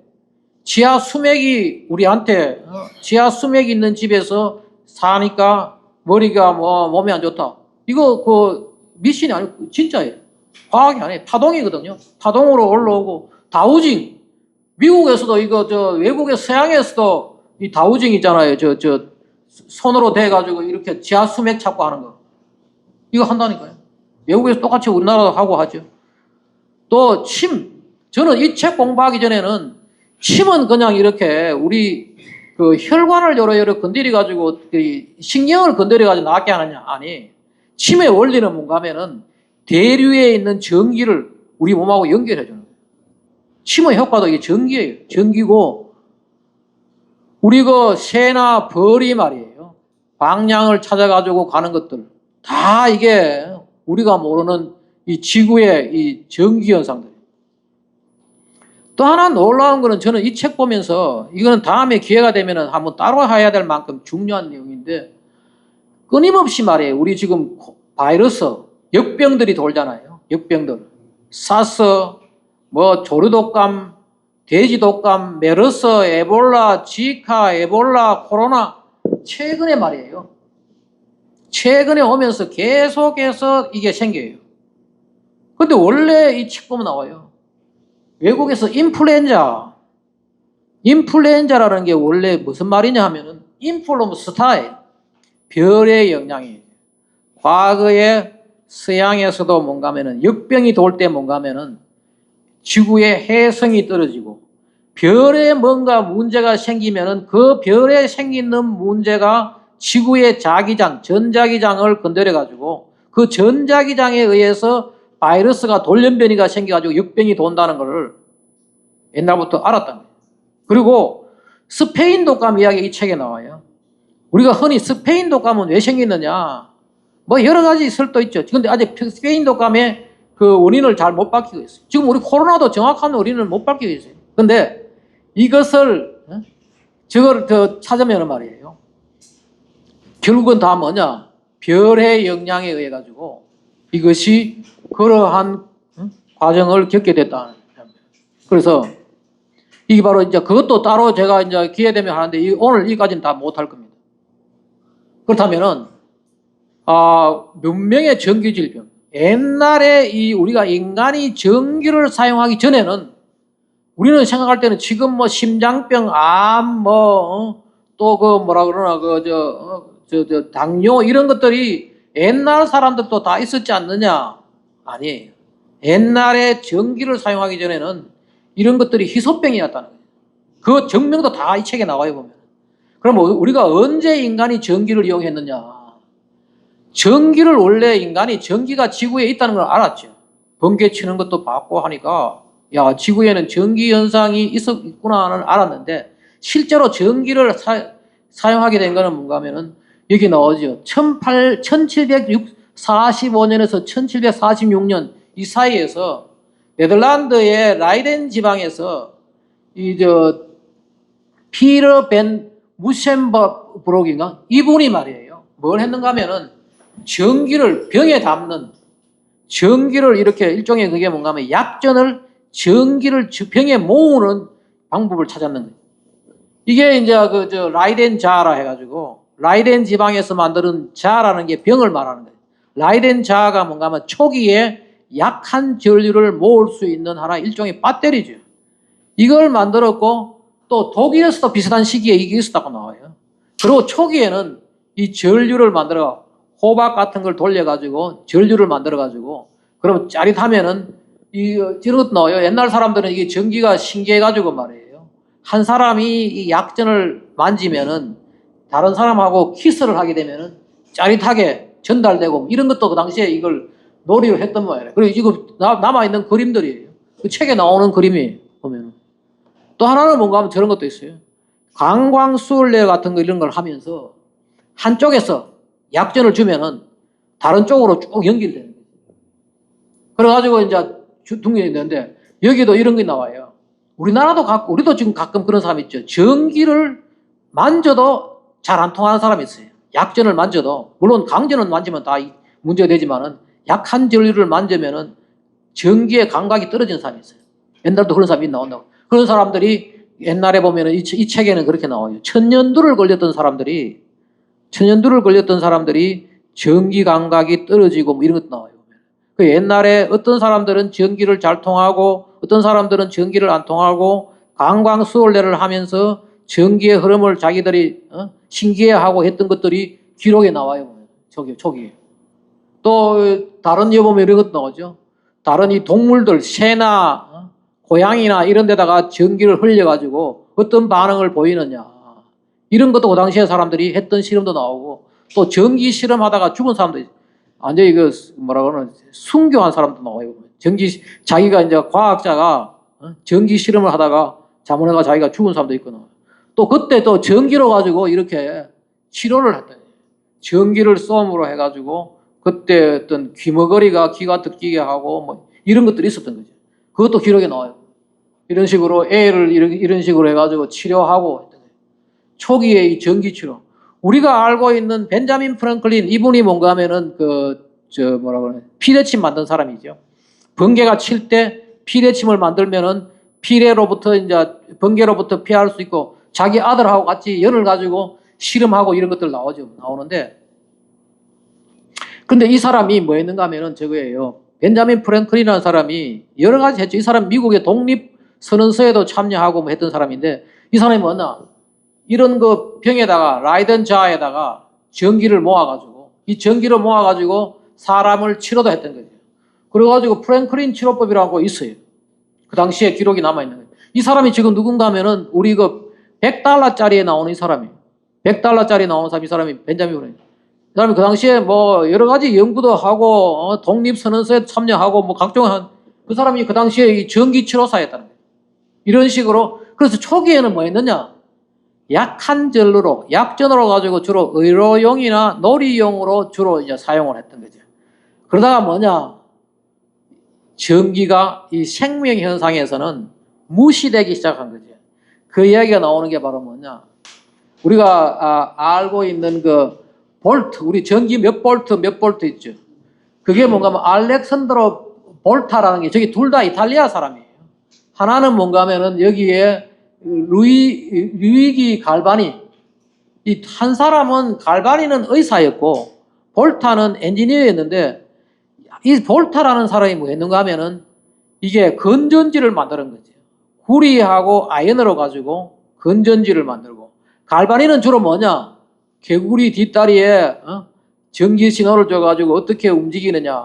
지하 수맥이 우리한테 지하 수맥이 있는 집에서 사니까 머리가 몸에 안 좋다. 이거 미신이 아니고 진짜예요. 과학이 아니에요. 파동이거든요. 파동으로 올라오고 다우징. 미국에서도 외국의 서양에서도 이 다우징 있잖아요. 손으로 대가지고 이렇게 지하 수맥 찾고 하는 거. 이거 한다니까요. 외국에서 똑같이 우리나라도 하고 하죠. 또 침. 저는 이 책 공부하기 전에는 침은 그냥 이렇게 우리 혈관을 여러 건드려가지고 신경을 건드려가지고 낫게 하느냐? 아니. 침의 원리는 뭔가 하면은 대류에 있는 전기를 우리 몸하고 연결해주는 거예요. 침의 효과도 이게 전기예요. 전기고 우리 새나 벌이 말이에요. 방향을 찾아가지고 가는 것들 다 이게 우리가 모르는 이 지구의 이 전기 현상들. 또 하나 놀라운 거는 저는 이 책 보면서 이거는 다음에 기회가 되면 한번 따로 해야 될 만큼 중요한 내용인데 끊임없이 말이에요. 우리 지금 바이러스, 역병들이 돌잖아요. 역병들. 사스, 뭐 조류독감, 돼지독감, 메르스, 에볼라, 지카, 에볼라, 코로나 최근에 말이에요. 최근에 오면서 계속해서 이게 생겨요. 근데 원래 이 책 보면 나와요. 외국에서 인플루엔자라는 게 원래 무슨 말이냐 하면은 인플루먼 스타일, 별의 영향이에요. 과거에 서양에서도 뭔가 하면은 역병이 돌 때 뭔가 하면은 지구의 해성이 떨어지고 별에 뭔가 문제가 생기면은 그 별에 생기는 문제가 지구의 자기장, 전자기장을 건드려 가지고 그 전자기장에 의해서 바이러스가 돌연변이가 생겨 가지고 역병이 돈다는 것을 옛날부터 알았던 거예요. 그리고 스페인 독감 이야기 이 책에 나와요. 우리가 흔히 스페인 독감은 왜 생겼느냐? 뭐 여러 가지 있을 수도 있죠. 그런데 아직 스페인 독감의 그 원인을 잘 못 밝히고 있어요. 지금 우리 코로나도 정확한 원인을 못 밝히고 있어요. 그런데 이것을 저걸 더 찾으면 말이에요. 결국은 다 뭐냐? 별의 영향에 의해 가지고 이것이 그러한 과정을 겪게 됐다. 그래서 이게 바로 이제 그것도 따로 제가 이제 기회 되면 하는데 오늘 이까지는 다 못할 겁니다. 그렇다면은 몇 명의 전기 질병. 옛날에 우리가 인간이 전기를 사용하기 전에는 우리는 생각할 때는 지금 뭐 심장병, 암, 또 그 뭐라 그러나 당뇨 이런 것들이 옛날 사람들도 다 있었지 않느냐? 아니에요. 옛날에 전기를 사용하기 전에는 이런 것들이 희소병이었다는 거예요. 그 증명도 다 이 책에 나와요, 보면. 그럼 우리가 언제 인간이 전기를 이용했느냐? 전기를 원래 인간이 전기가 지구에 있다는 걸 알았죠. 번개 치는 것도 봤고 하니까 야, 지구에는 전기 현상이 있구나를 알았는데 실제로 전기를 사용하게 된 거는 뭔가 하면은 여기 나오죠. 1745년에서 1746년 이 사이에서 네덜란드의 라이덴 지방에서 피터 벤 무센버브록인가? 이분이 말이에요. 뭘 했는가 하면은 전기를 병에 담는 전기를 이렇게 일종의 그게 뭔가 하면 약전을 전기를 병에 모으는 방법을 찾았는 거예요. 이게 이제 라이덴 자라 해가지고 라이덴 지방에서 만드는 자라는 게 병을 말하는 거예요. 라이덴 자가 뭔가 하면 초기에 약한 전류를 모을 수 있는 하나 일종의 배터리죠. 이걸 만들었고 또 독일에서도 비슷한 시기에 이게 있었다고 나와요. 그리고 초기에는 이 전류를 만들어 호박 같은 걸 돌려가지고 전류를 만들어가지고 그러면 짜릿하면은 이런 것도 나와요. 옛날 사람들은 이게 전기가 신기해가지고 말이에요. 한 사람이 이 약전을 만지면은 다른 사람하고 키스를 하게 되면은 짜릿하게 전달되고 이런 것도 그 당시에 이걸 놀이로 했던 모양이에요. 그리고 지금 남아있는 그림들이에요. 그 책에 나오는 그림이에요. 보면은. 또 하나는 뭔가 하면 저런 것도 있어요. 강광수올레 같은 거 이런 걸 하면서 한쪽에서 약전을 주면은 다른 쪽으로 쭉 연결되는 거예요. 그래가지고 이제 둥근이 있는데 여기도 이런 게 나와요. 우리도 지금 가끔 그런 사람 있죠. 전기를 만져도 잘 안 통하는 사람이 있어요. 약전을 만져도 물론 강전은 만지면 다 문제가 되지만은 약한 전류를 만지면은 전기의 감각이 떨어지는 사람이 있어요. 옛날도 그런 사람이 나온다고. 그런 사람들이 옛날에 보면은 이 책에는 그렇게 나와요. 천년두를 걸렸던 사람들이 전기 감각이 떨어지고 뭐 이런 것도 나와요. 그 옛날에 어떤 사람들은 전기를 잘 통하고 어떤 사람들은 전기를 안 통하고 강광수올레를 하면서 전기의 흐름을 자기들이 신기해하고 했던 것들이 기록에 나와요. 초기에. 또 다른 데 보면 이런 것도 나오죠. 다른 이 동물들, 새나 고양이나 이런 데다가 전기를 흘려가지고 어떤 반응을 보이느냐. 이런 것도 그 당시에 사람들이 했던 실험도 나오고 또 전기 실험하다가 죽은 사람도 있어요. 완전히 뭐라 그러나 순교한 사람도 나와요. 자기가 이제 과학자가 전기 실험을 하다가 자문해가 자기가 죽은 사람도 있거나 또 그때 또 전기로 가지고 이렇게 치료를 했다. 전기를 쏨으로 해가지고 그때 어떤 귀머거리가 귀가 듣기게 하고 뭐 이런 것들이 있었던 거죠. 그것도 기록에 나와요. 이런 식으로 애를 이런 식으로 해가지고 치료하고 했던 거예요. 초기에 이 전기 치료. 우리가 알고 있는 벤자민 프랭클린 이분이 뭔가 하면은 뭐라 그러냐 피레침 만든 사람이죠. 번개가 칠 때 피레침을 만들면은 피레로부터 이제 번개로부터 피할 수 있고 자기 아들하고 같이 연을 가지고 실험하고 이런 것들 나오는데 근데 이 사람이 뭐 했는가 하면은 저거예요. 벤자민 프랭클린이라는 사람이 여러 가지 했죠. 이 사람 미국의 독립선언서에도 참여하고 뭐 했던 사람인데 이 사람이 뭐냐 이런 거 병에다가 라이던자에다가 전기를 모아가지고 이 전기를 모아가지고 사람을 치료도 했던 거죠. 그래가지고 프랭클린 치료법이라고 있어요. 그 당시에 기록이 남아있는 거예요. 이 사람이 지금 누군가 하면은 우리 그 $100짜리에 나오는 이 사람이에요. $100짜리 나오는 사람이 이 사람이 벤자민 프랭클린. 그 다음에 그 당시에 뭐 여러 가지 연구도 하고 독립선언서에 참여하고 뭐 각종 그 사람이 그 당시에 이 전기치료사였다는 거예요. 이런 식으로 그래서 초기에는 뭐 했느냐 약한 전류로 약전으로 가지고 주로 의료용이나 놀이용으로 주로 이제 사용을 했던 거죠. 그러다가 뭐냐 전기가 이 생명 현상에서는 무시되기 시작한 거죠. 그 이야기가 나오는 게 바로 뭐냐 우리가 알고 있는 그 볼트, 우리 전기 몇 볼트 있죠. 그게 뭔가 하면 알렉산드로 볼타라는 게 저기 둘 다 이탈리아 사람이에요. 하나는 뭔가 하면은 여기에 루이기 갈바니 이 한 사람은 갈바니는 의사였고 볼타는 엔지니어였는데 이 볼타라는 사람이 뭐 했는가 하면은 이게 건전지를 만드는 거죠. 구리하고 아연으로 가지고 건전지를 만들고 갈바니는 주로 뭐냐 개구리 뒷다리에 전기 신호를 줘가지고 어떻게 움직이느냐.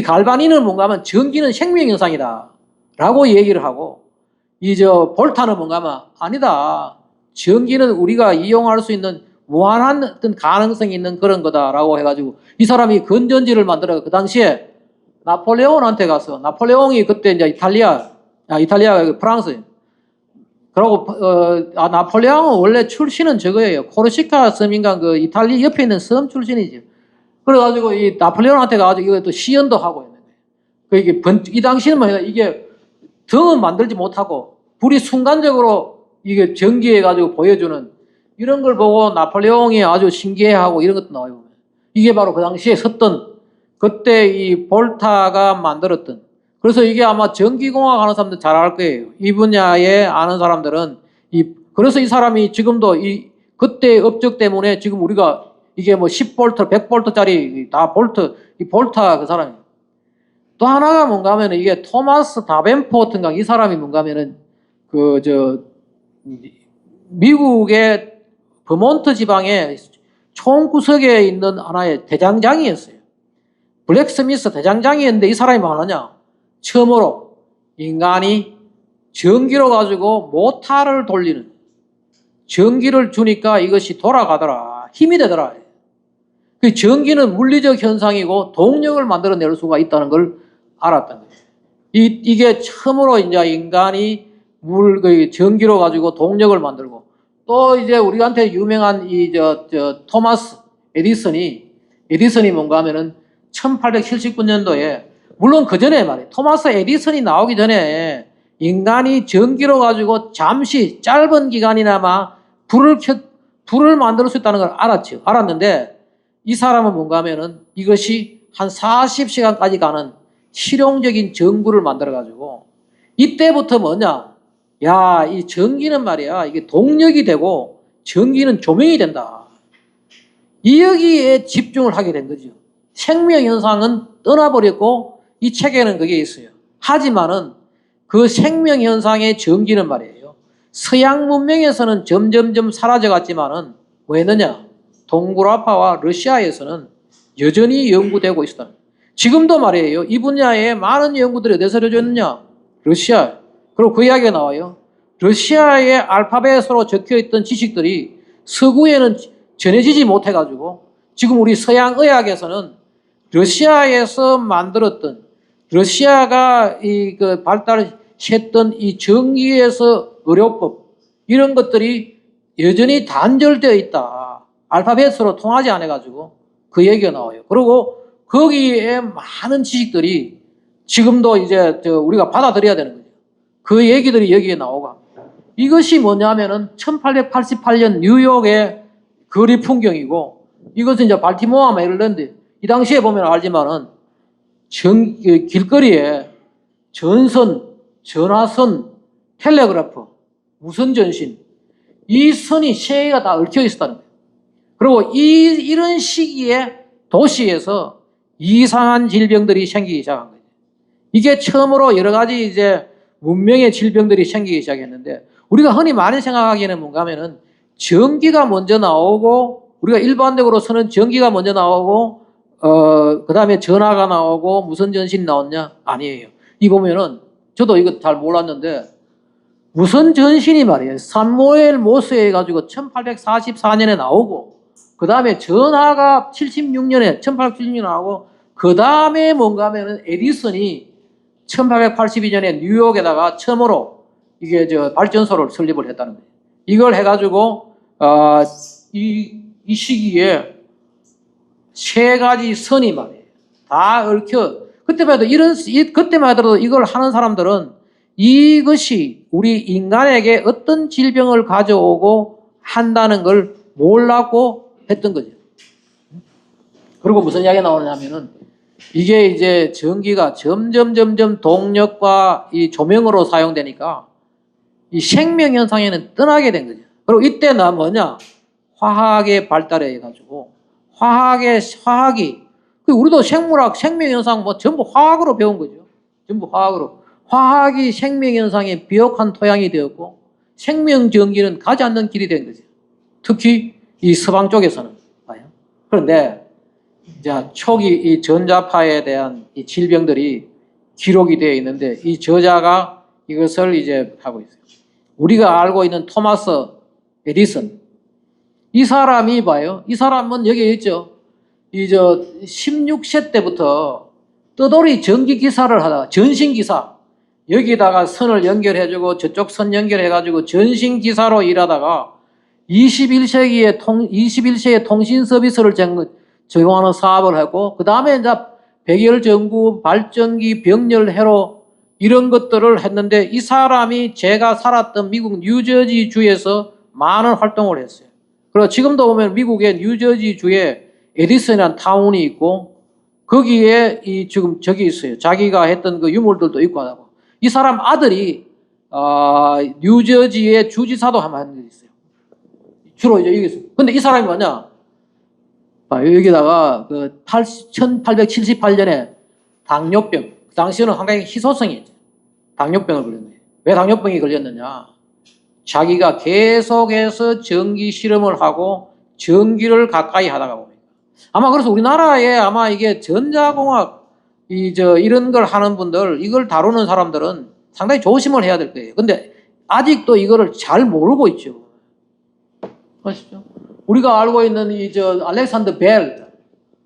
갈바니는 뭔가 하면 전기는 생명 현상이다 라고 얘기를 하고 볼타는 뭔가 하면 아니다. 전기는 우리가 이용할 수 있는 무한한 어떤 가능성이 있는 그런 거다라고 해가지고 이 사람이 건전지를 만들어 그 당시에 나폴레옹한테 가서 나폴레옹이 그때 이제 이탈리아가 프랑스 그리고 나폴레옹은 원래 출신은 저거예요. 코르시카 섬인가 그 이탈리아 옆에 있는 섬 출신이죠. 그래가지고 이 나폴레옹한테 가가지고 이거 또 시연도 하고 있는데 이 당시는 뭐냐 이게 등은 만들지 못하고 불이 순간적으로 이게 전기해가지고 보여주는 이런 걸 보고 나폴레옹이 아주 신기해하고 이런 것도 나와요. 이게 바로 그 당시에 섰던 그때 이 볼타가 만들었던 그래서 이게 아마 전기공학 하는 사람들 잘 알 거예요. 이 분야에 아는 사람들은 그래서 이 사람이 지금도 그때 업적 때문에 지금 우리가 이게 뭐 10볼트, 100볼트짜리 다 이 볼타 그 사람이. 또 하나가 뭔가 하면은 이게 토마스 다벤포트인가 이 사람이 뭔가 하면은 미국의 버몬트 지방의 총구석에 있는 하나의 대장장이었어요. 블랙스미스 대장장이었는데 이 사람이 뭐하느냐? 처음으로 인간이 전기로 가지고 모터를 돌리는 전기를 주니까 이것이 돌아가더라. 힘이 되더라. 그 전기는 물리적 현상이고 동력을 만들어낼 수가 있다는 걸 알았던 거예요. 이게 처음으로 이제 인간이 전기로 가지고 동력을 만들고 또 이제 우리한테 유명한 토마스 에디슨이 뭔가 하면은 1879년도에 물론 그 전에 말이에요. 토마스 에디슨이 나오기 전에 인간이 전기로 가지고 잠시 짧은 기간이나마 불을 만들 수 있다는 걸 알았죠. 알았는데 이 사람은 뭔가 하면은 이것이 한 40시간까지 가는 실용적인 전구를 만들어 가지고 이때부터 뭐냐? 야, 이 전기는 말이야. 이게 동력이 되고 전기는 조명이 된다. 여기에 집중을 하게 된 거죠. 생명 현상은 떠나버렸고 이 책에는 그게 있어요. 하지만은 그 생명 현상의 전기는 말이에요. 서양 문명에서는 점점점 사라져갔지만은 왜 했느냐? 동굴아파와 러시아에서는 여전히 연구되고 있었다. 지금도 말이에요. 이 분야에 많은 연구들이 어디서 이루어졌느냐? 러시아. 그리고 그 이야기가 나와요. 러시아의 알파벳으로 적혀있던 지식들이 서구에는 전해지지 못해가지고 지금 우리 서양 의학에서는 러시아에서 만들었던 러시아가 발달했던 이 전기에서 의료법 이런 것들이 여전히 단절되어 있다. 알파벳으로 통하지 않아가지고 그 얘기가 나와요. 그리고 거기에 많은 지식들이 지금도 이제 우리가 받아들여야 되는 거죠. 그 얘기들이 여기에 나오고 이것이 뭐냐면은 1888년 뉴욕의 거리 풍경이고 이것은 이제 발티모어 메릴랜드 이 당시에 보면 알지만은 길거리에 전선, 전화선, 텔레그래프, 무선 전신 이 선이 세 개가 다 얽혀 있었다는 거예요. 그리고 이런 시기에 도시에서 이상한 질병들이 생기기 시작한 거예요. 이게 처음으로 여러 가지 이제 문명의 질병들이 생기기 시작했는데 우리가 흔히 많이 생각하기에는 뭔가 하면은 전기가 먼저 나오고 우리가 일반적으로 쓰는 전기가 먼저 나오고 그 다음에 전화가 나오고 무선 전신이 나왔냐? 아니에요. 이 보면은 저도 이거 잘 몰랐는데 무선 전신이 말이에요. 사무엘 모스에 해가지고 1844년에 나오고 그 다음에 전화가 1876년에 나오고 그 다음에 뭔가 하면은 에디슨이 1882년에 뉴욕에다가 처음으로 이게 발전소를 설립을 했다는 거예요. 이걸 해가지고 이 시기에 세 가지 선이 말이에요. 다 얽혀. 그때만 해도 이걸 하는 사람들은 이것이 우리 인간에게 어떤 질병을 가져오고 한다는 걸 몰랐고 했던 거죠. 그리고 무슨 이야기가 나오냐면은 이게 이제 전기가 점점 동력과 이 조명으로 사용되니까 이 생명 현상에는 떠나게 된 거죠. 그리고 이때는 뭐냐? 화학의 발달에 해가지고 화학이 우리도 생물학, 생명 현상 뭐 전부 화학으로 배운 거죠. 전부 화학으로. 화학이 생명 현상의 비옥한 토양이 되었고 생명 전기는 가지 않는 길이 된 거죠. 특히 이 서방 쪽에서는. 그런데 이제 초기 이 전자파에 대한 이 질병들이 기록이 되어 있는데 이 저자가 이것을 이제 하고 있어요. 우리가 알고 있는 토마스 에디슨. 이 사람이 봐요. 이 사람은 여기 있죠. 16세 때부터 떠돌이 전기 기사를 하다가 전신 기사. 여기다가 선을 연결해주고 저쪽 선 연결해가지고 전신 기사로 일하다가 21세기의 통신 서비스를 제공하는 사업을 했고, 그 다음에 이제 백열 전구, 발전기, 병렬 회로 이런 것들을 했는데 이 사람이 제가 살았던 미국 뉴저지 주에서 많은 활동을 했어요. 그리고 지금도 보면 미국의 뉴저지 주에 에디슨이라는 타운이 있고 거기에 지금 저기 있어요. 자기가 했던 그 유물들도 있고 하고. 이 사람 아들이 뉴저지의 주지사도 한번 한 적이 있어요. 주로 이제 여기서. 근데 이 사람이 뭐냐? 여기다가 1878년에 당뇨병, 그 당시에는 상당히 희소성이었죠. 당뇨병을 걸렸네. 왜 당뇨병이 걸렸느냐? 자기가 계속해서 전기 실험을 하고 전기를 가까이 하다가 봅니다. 아마 그래서 우리나라에 아마 이게 전자공학 이런 걸 하는 분들, 이걸 다루는 사람들은 상당히 조심을 해야 될 거예요. 근데 아직도 이거를 잘 모르고 있죠. 아시죠? 우리가 알고 있는 알렉산더 벨,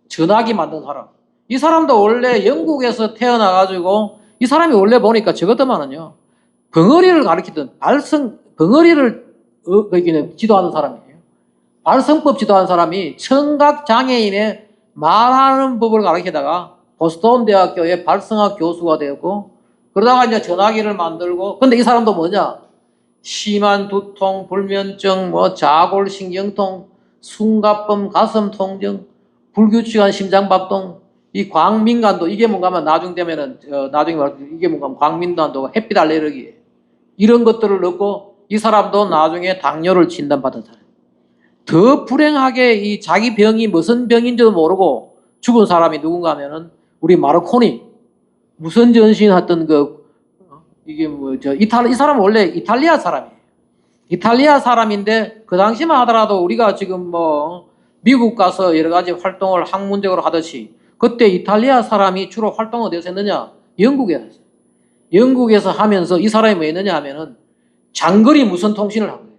전화기 만든 사람. 이 사람도 원래 영국에서 태어나가지고 이 사람이 원래 보니까 저것도만은요. 벙어리를 가르치던 벙어리를 지도하는 사람이에요. 발성법 지도하는 사람이 청각 장애인의 말하는 법을 가르치다가 보스턴 대학교의 발성학 교수가 되었고 그러다가 이제 전화기를 만들고 근데 이 사람도 뭐냐? 심한 두통, 불면증, 자골신경통, 숨가쁨, 가슴 통증, 불규칙한 심장박동, 이 광민간도 이게 뭔가 하면 나중에 이게 뭔가 하면 광민간도가 햇빛 알레르기 이런 것들을 넣고 이 사람도 나중에 당뇨를 진단받은 사람. 더 불행하게 이 자기 병이 무슨 병인지도 모르고 죽은 사람이 누군가 하면은 우리 마르코니 무선 전신 했던 이 사람은 원래 이탈리아 사람이에요. 이탈리아 사람인데 그 당시만 하더라도 우리가 지금 미국 가서 여러 가지 활동을 학문적으로 하듯이 그때 이탈리아 사람이 주로 활동을 어디서 했느냐? 영국에 했어요. 영국에서 하면서 이 사람이 뭐 했느냐 하면은 장거리 무선 통신을 한 거예요.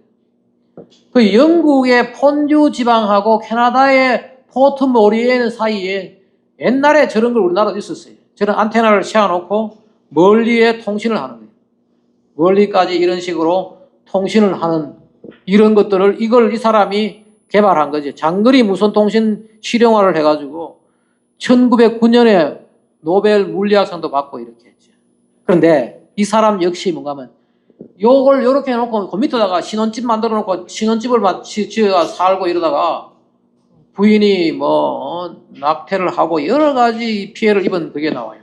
그 영국의 폰주 지방하고 캐나다의 포트 모리엔 사이에 옛날에 저런 걸 우리나라도 있었어요. 저런 안테나를 세워놓고 멀리에 통신을 하는 거예요. 멀리까지 이런 식으로 통신을 하는 이런 것들을 이걸 이 사람이 개발한 거죠. 장거리 무선 통신 실용화를 해가지고 1909년에 노벨 물리학상도 받고 이렇게 했죠. 그런데 이 사람 역시 뭔가 하면 요걸 요렇게 해놓고 그 밑에다가 신혼집 만들어 놓고 신혼집을 지어가 살고 이러다가 부인이 뭐 낙태를 하고 여러 가지 피해를 입은 그게 나와요.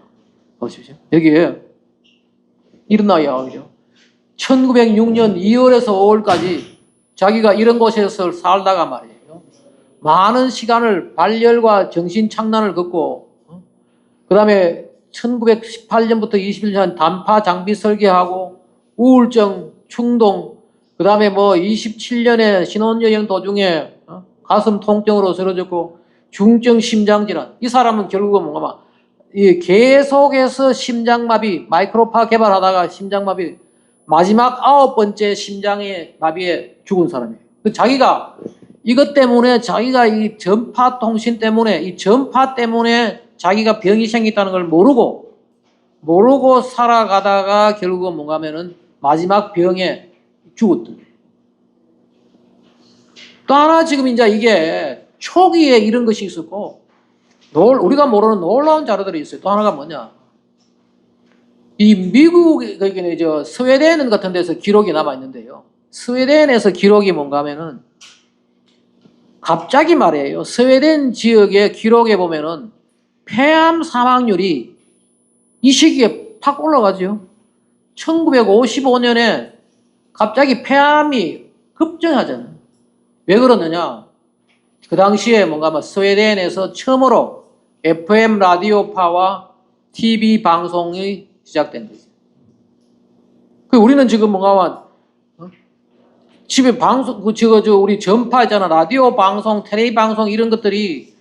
보십시오. 여기에 이런 나이야. 그죠? 1906년 2월에서 5월까지 자기가 이런 곳에서 살다가 말이에요. 많은 시간을 발열과 정신착란을 겪고 그 다음에 1918년부터 21년 단파 장비 설계하고 우울증, 충동, 그 다음에 뭐 27년에 신혼여행 도중에 가슴 통증으로 쓰러졌고 중증 심장질환. 이 사람은 결국은 뭔가 이 계속해서 심장마비, 마이크로파 개발하다가 심장마비 마지막 9번째 심장의 마비에 죽은 사람이에요. 자기가 이것 때문에 자기가 이 전파 통신 때문에 이 전파 때문에 자기가 병이 생겼다는 걸 모르고 살아가다가 결국은 뭔가 하면은 마지막 병에 죽었던. 또 하나 지금 이제 이게 초기에 이런 것이 있었고 우리가 모르는 놀라운 자료들이 있어요. 또 하나가 뭐냐? 이 미국 스웨덴 같은 데서 기록이 남아 있는데요. 스웨덴에서 기록이 뭔가 하면은 갑자기 말이에요. 스웨덴 지역의 기록에 보면은 폐암 사망률이 이 시기에 팍 올라가죠. 1955년에 갑자기 폐암이 급증하잖아요. 왜 그러느냐? 그 당시에 뭔가 스웨덴에서 처음으로 FM 라디오파와 TV 방송이 시작된 거죠. 우리는 지금 뭔가 집에 방송, 우리 전파 있잖아. 라디오 방송, 텔레비 방송 이런 것들이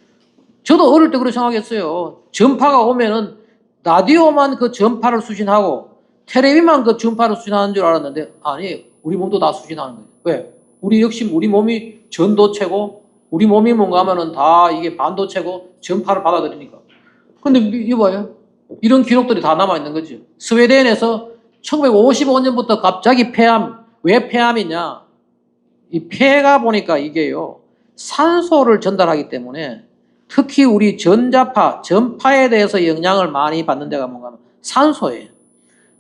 저도 어릴 때 그렇게 생각했어요. 전파가 오면은 라디오만 그 전파를 수신하고 텔레비만 그 전파를 수신하는 줄 알았는데 아니, 우리 몸도 다 수신하는 거예요. 왜? 우리 역시 우리 몸이 전도체고 우리 몸이 뭔가 하면은 다 이게 반도체고 전파를 받아들이니까. 근데 이거 봐요. 이런 기록들이 다 남아있는 거죠. 스웨덴에서 1955년부터 갑자기 폐암, 왜 폐암이냐? 이 폐가 보니까 이게요, 산소를 전달하기 때문에 특히 우리 전파에 대해서 영향을 많이 받는 데가 뭔가 하면 산소예요.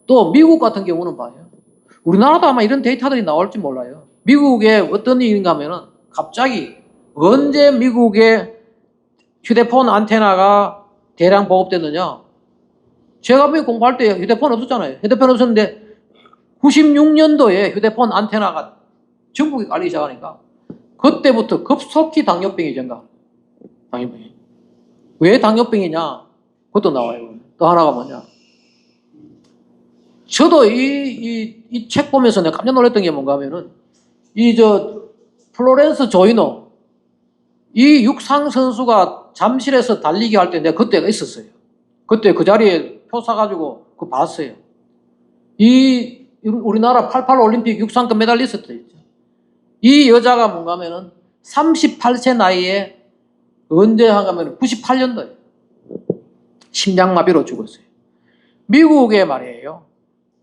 또 미국 같은 경우는 봐요. 우리나라도 아마 이런 데이터들이 나올지 몰라요. 미국에 어떤 일인가 하면은 갑자기 언제 미국에 휴대폰 안테나가 대량 보급됐느냐? 제가 미국 공부할 때 휴대폰 없었잖아요. 휴대폰 없었는데 96년도에 휴대폰 안테나가 전국에 깔리기 시작하니까 그때부터 급속히 당뇨병이 증가. 당뇨병이. 왜 당뇨병이냐? 그것도 나와요. 또 하나가 뭐냐? 저도 이 책 보면서 내가 깜짝 놀랐던 게 뭔가 하면은 플로렌스 조이너 이 육상 선수가 잠실에서 달리기 할 때 내가 그때가 있었어요. 그때 그 자리에 표 사가지고 그거 봤어요. 우리나라 88 올림픽 육상급 메달리스트 있죠. 이 여자가 뭔가 하면은 38세 나이에 언제 하면 98년도에 심장마비로 죽었어요. 미국에 말이에요.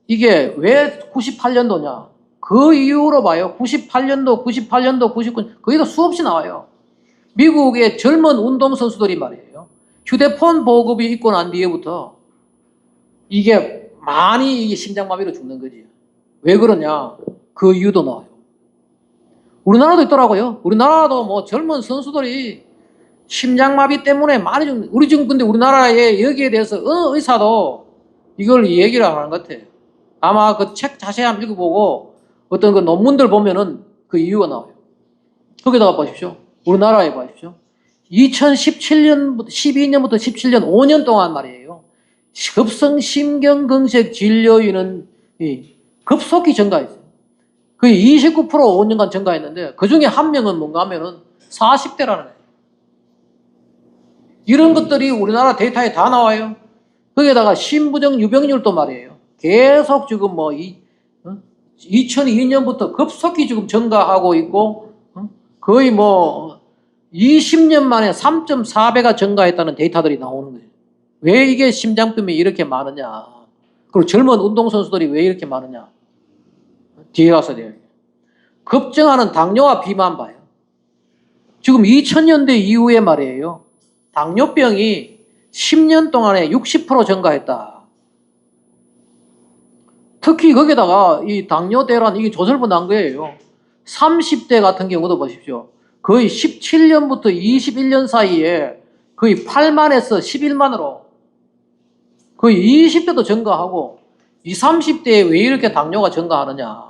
이게 왜 98년도냐? 그 이후로 봐요. 98년도, 99년 거기도 수없이 나와요. 미국의 젊은 운동선수들이 말이에요. 휴대폰 보급이 있고 난 뒤에부터 이게 많이 이게 심장마비로 죽는 거지. 왜 그러냐? 그 이유도 나와요. 우리나라도 있더라고요. 우리나라도 뭐 젊은 선수들이 심장마비 때문에 많이 죽는, 우리 지금 근데 우리나라에 여기에 대해서 어느 의사도 이걸 얘기를 안 하는 것 같아요. 아마 그 책 자세히 한번 읽어보고 어떤 그 논문들 보면은 그 이유가 나와요. 거기다가 보십시오. 우리나라에 보십시오. 2017년부터 12년부터 17년 5년 동안 말이에요. 급성심경경색 진료인은 급속히 증가했어요. 거의 29% 5년간 증가했는데 그 중에 한 명은 뭔가 하면은 40대라는 거예요. 이런 것들이 우리나라 데이터에 다 나와요. 거기에다가 신부정 유병률도 말이에요. 계속 지금 2002년부터 급속히 지금 증가하고 있고 거의 20년 만에 3.4배가 증가했다는 데이터들이 나오는 거예요. 왜 이게 심장병이 이렇게 많으냐? 그리고 젊은 운동선수들이 왜 이렇게 많으냐? 뒤에 가서 돼요. 급증하는 당뇨와 비만 봐요. 지금 2000년대 이후에 말이에요. 당뇨병이 10년 동안에 60% 증가했다. 특히 거기다가 이 당뇨 대란 이게 조설부 난 거예요. 30대 같은 경우도 보십시오. 거의 17년부터 21년 사이에 거의 8만에서 11만으로 거의 20대도 증가하고 20, 30대에 왜 이렇게 당뇨가 증가하느냐.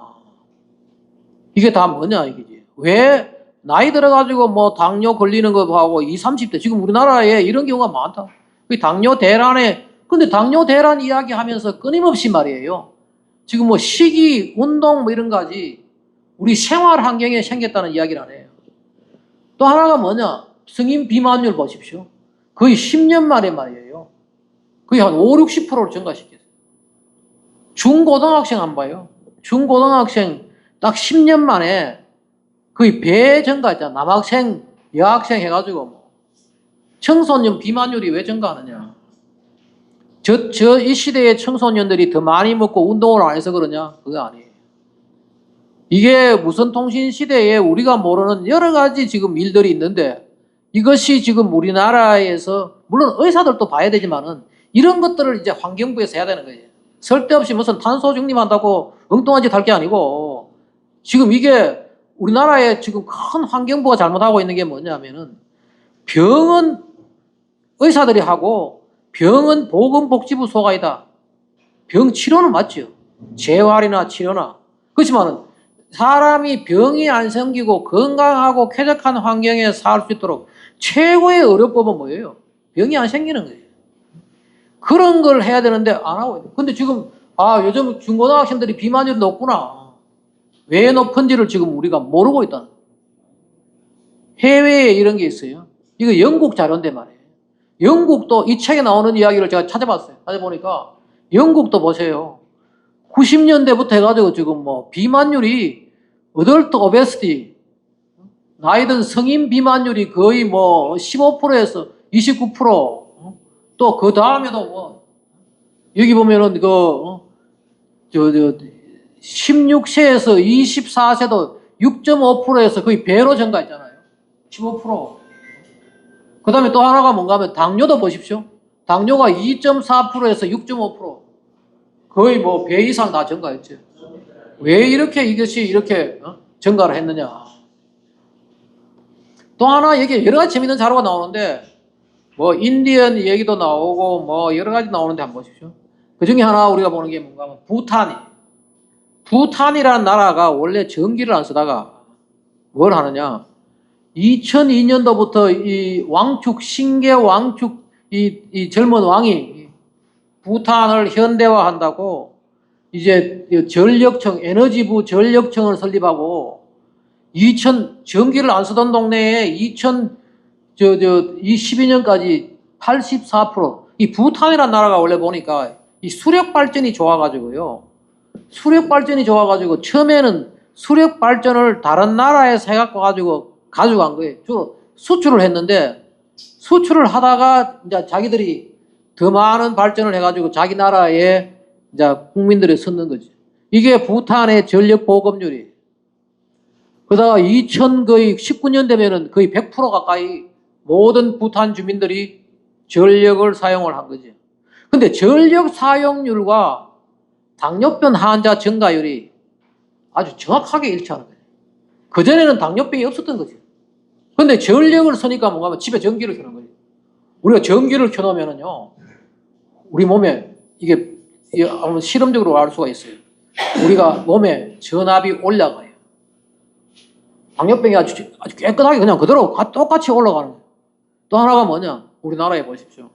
이게 다 뭐냐 이게지. 왜 나이 들어가지고 뭐 당뇨 걸리는 거 하고 20, 30대 지금 우리나라에 이런 경우가 많다. 당뇨 대란에 근데 당뇨 대란 이야기 하면서 끊임없이 말이에요. 지금 뭐 식이, 운동 뭐 이런 가지 우리 생활 환경에 생겼다는 이야기를 안 해요. 또 하나가 뭐냐? 성인 비만율 보십시오. 거의 10년 만에 말이에요. 거의 한 5, 60%를 증가시켰어요. 중고등학생 안 봐요. 중고등학생 딱 10년 만에 거의 배 증가했잖아. 남학생, 여학생 해가지고 뭐. 청소년 비만율이 왜 증가하느냐? 이 시대의 청소년들이 더 많이 먹고 운동을 안 해서 그러냐? 그거 아니에요. 이게 무선 통신 시대에 우리가 모르는 여러 가지 지금 일들이 있는데 이것이 지금 우리나라에서 물론 의사들도 봐야 되지만은 이런 것들을 이제 환경부에서 해야 되는 거예요. 쓸데없이 무슨 탄소 중립한다고 엉뚱한 짓 할 게 아니고 지금 이게 우리나라에 지금 큰 환경부가 잘못하고 있는 게 뭐냐면은 병은 의사들이 하고 병은 보건복지부 소관이다. 병 치료는 맞죠. 재활이나 치료나. 그렇지만은 사람이 병이 안 생기고 건강하고 쾌적한 환경에 살 수 있도록 최고의 의료법은 뭐예요? 병이 안 생기는 거예요. 그런 걸 해야 되는데 안 하고 있어요. 근데 지금 요즘 중고등학생들이 비만율이 높구나. 왜 높은지를 지금 우리가 모르고 있다는 거예요. 해외에 이런 게 있어요. 이거 영국 자료인데 말이에요. 영국도 이 책에 나오는 이야기를 제가 찾아봤어요. 찾아보니까 영국도 보세요. 90년대부터 해가지고 지금 뭐 비만율이 어덜트 오베스티 나이든 성인 비만율이 거의 뭐 15%에서 29%. 또 그 다음에도 뭐 여기 보면은 16세에서 24세도 6.5%에서 거의 배로 증가했잖아요. 15%. 그 다음에 또 하나가 뭔가 하면 당뇨도 보십시오. 당뇨가 2.4%에서 6.5%. 거의 뭐 배 이상 다 증가했죠. 왜 이것이 이렇게 증가를 했느냐. 또 하나 이게 여러 가지 재밌는 자료가 나오는데 뭐 인디언 얘기도 나오고 뭐 여러 가지 나오는데 한번 보십시오. 그 중에 하나 우리가 보는 게 뭔가 하면 부탄이라는 나라가 원래 전기를 안 쓰다가 뭘 하느냐. 2002년도부터 이 왕축, 신계 왕축, 이 젊은 왕이 부탄을 현대화한다고 이제 전력청, 에너지부 전력청을 설립하고 전기를 안 쓰던 동네에 2012년까지 84%. 이 부탄이라는 나라가 원래 보니까 이 수력 발전이 좋아가지고요. 수력 발전이 좋아가지고 처음에는 수력 발전을 다른 나라에서 해갖고 가져간 거예요. 주로 수출을 했는데 수출을 하다가 이제 자기들이 더 많은 발전을 해가지고 자기 나라에 이제 국민들이 쓰는 거지. 이게 부탄의 전력 보급률이. 그러다가 거의 19년 되면은 거의 100% 가까이 모든 부탄 주민들이 전력을 사용을 한 거지. 근데 전력 사용률과 당뇨병 환자 증가율이 아주 정확하게 일치하는 거예요. 그전에는 당뇨병이 없었던 거지. 근데 전력을 쓰니까 뭔가 하면 집에 전기를 켜는 거지. 우리가 전기를 켜놓으면은요, 우리 몸에 이게 한번 실험적으로 알 수가 있어요. 우리가 몸에 전압이 올라가요. 당뇨병이 아주 깨끗하게 그냥 그대로 똑같이 올라가는 거예요. 또 하나가 뭐냐? 우리나라에 보십시오.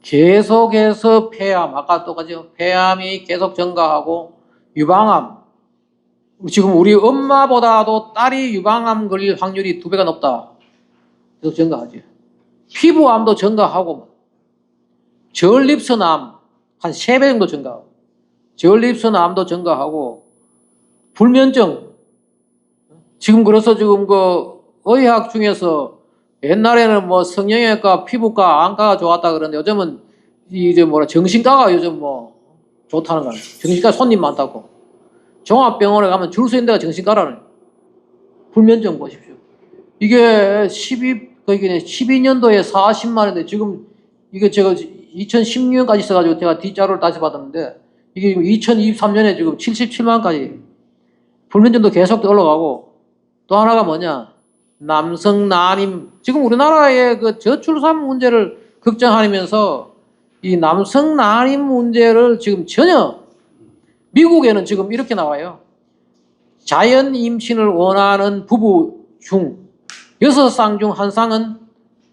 계속해서 폐암, 아까 똑같이 폐암이 계속 증가하고 유방암. 지금 우리 엄마보다도 딸이 유방암 걸릴 확률이 2배가 높다. 계속 증가하지. 피부암도 증가하고 전립선암 한 3배 정도 증가하고 전립선암도 증가하고 불면증. 지금 그래서 지금 의학 중에서 옛날에는 뭐 성형외과, 피부과, 안과가 좋았다 그러는데 요즘은 정신과가 요즘 뭐 좋다는 거예요. 정신과 손님 많다고. 종합병원에 가면 줄 서 있는 데가 정신과라는 거예요. 불면증 보십시오. 이게 12년도에 40만인데 지금 이게 제가 2016년까지 써가지고 제가 뒷자료를 다시 받았는데 이게 2023년에 지금 77만까지 불면증도 계속 올라가고 또 하나가 뭐냐? 남성 난임. 지금 우리나라의 그 저출산 문제를 걱정하면서 이 남성 난임 문제를 지금 전혀 미국에는 지금 이렇게 나와요. 자연 임신을 원하는 부부 중 6쌍 중 1쌍은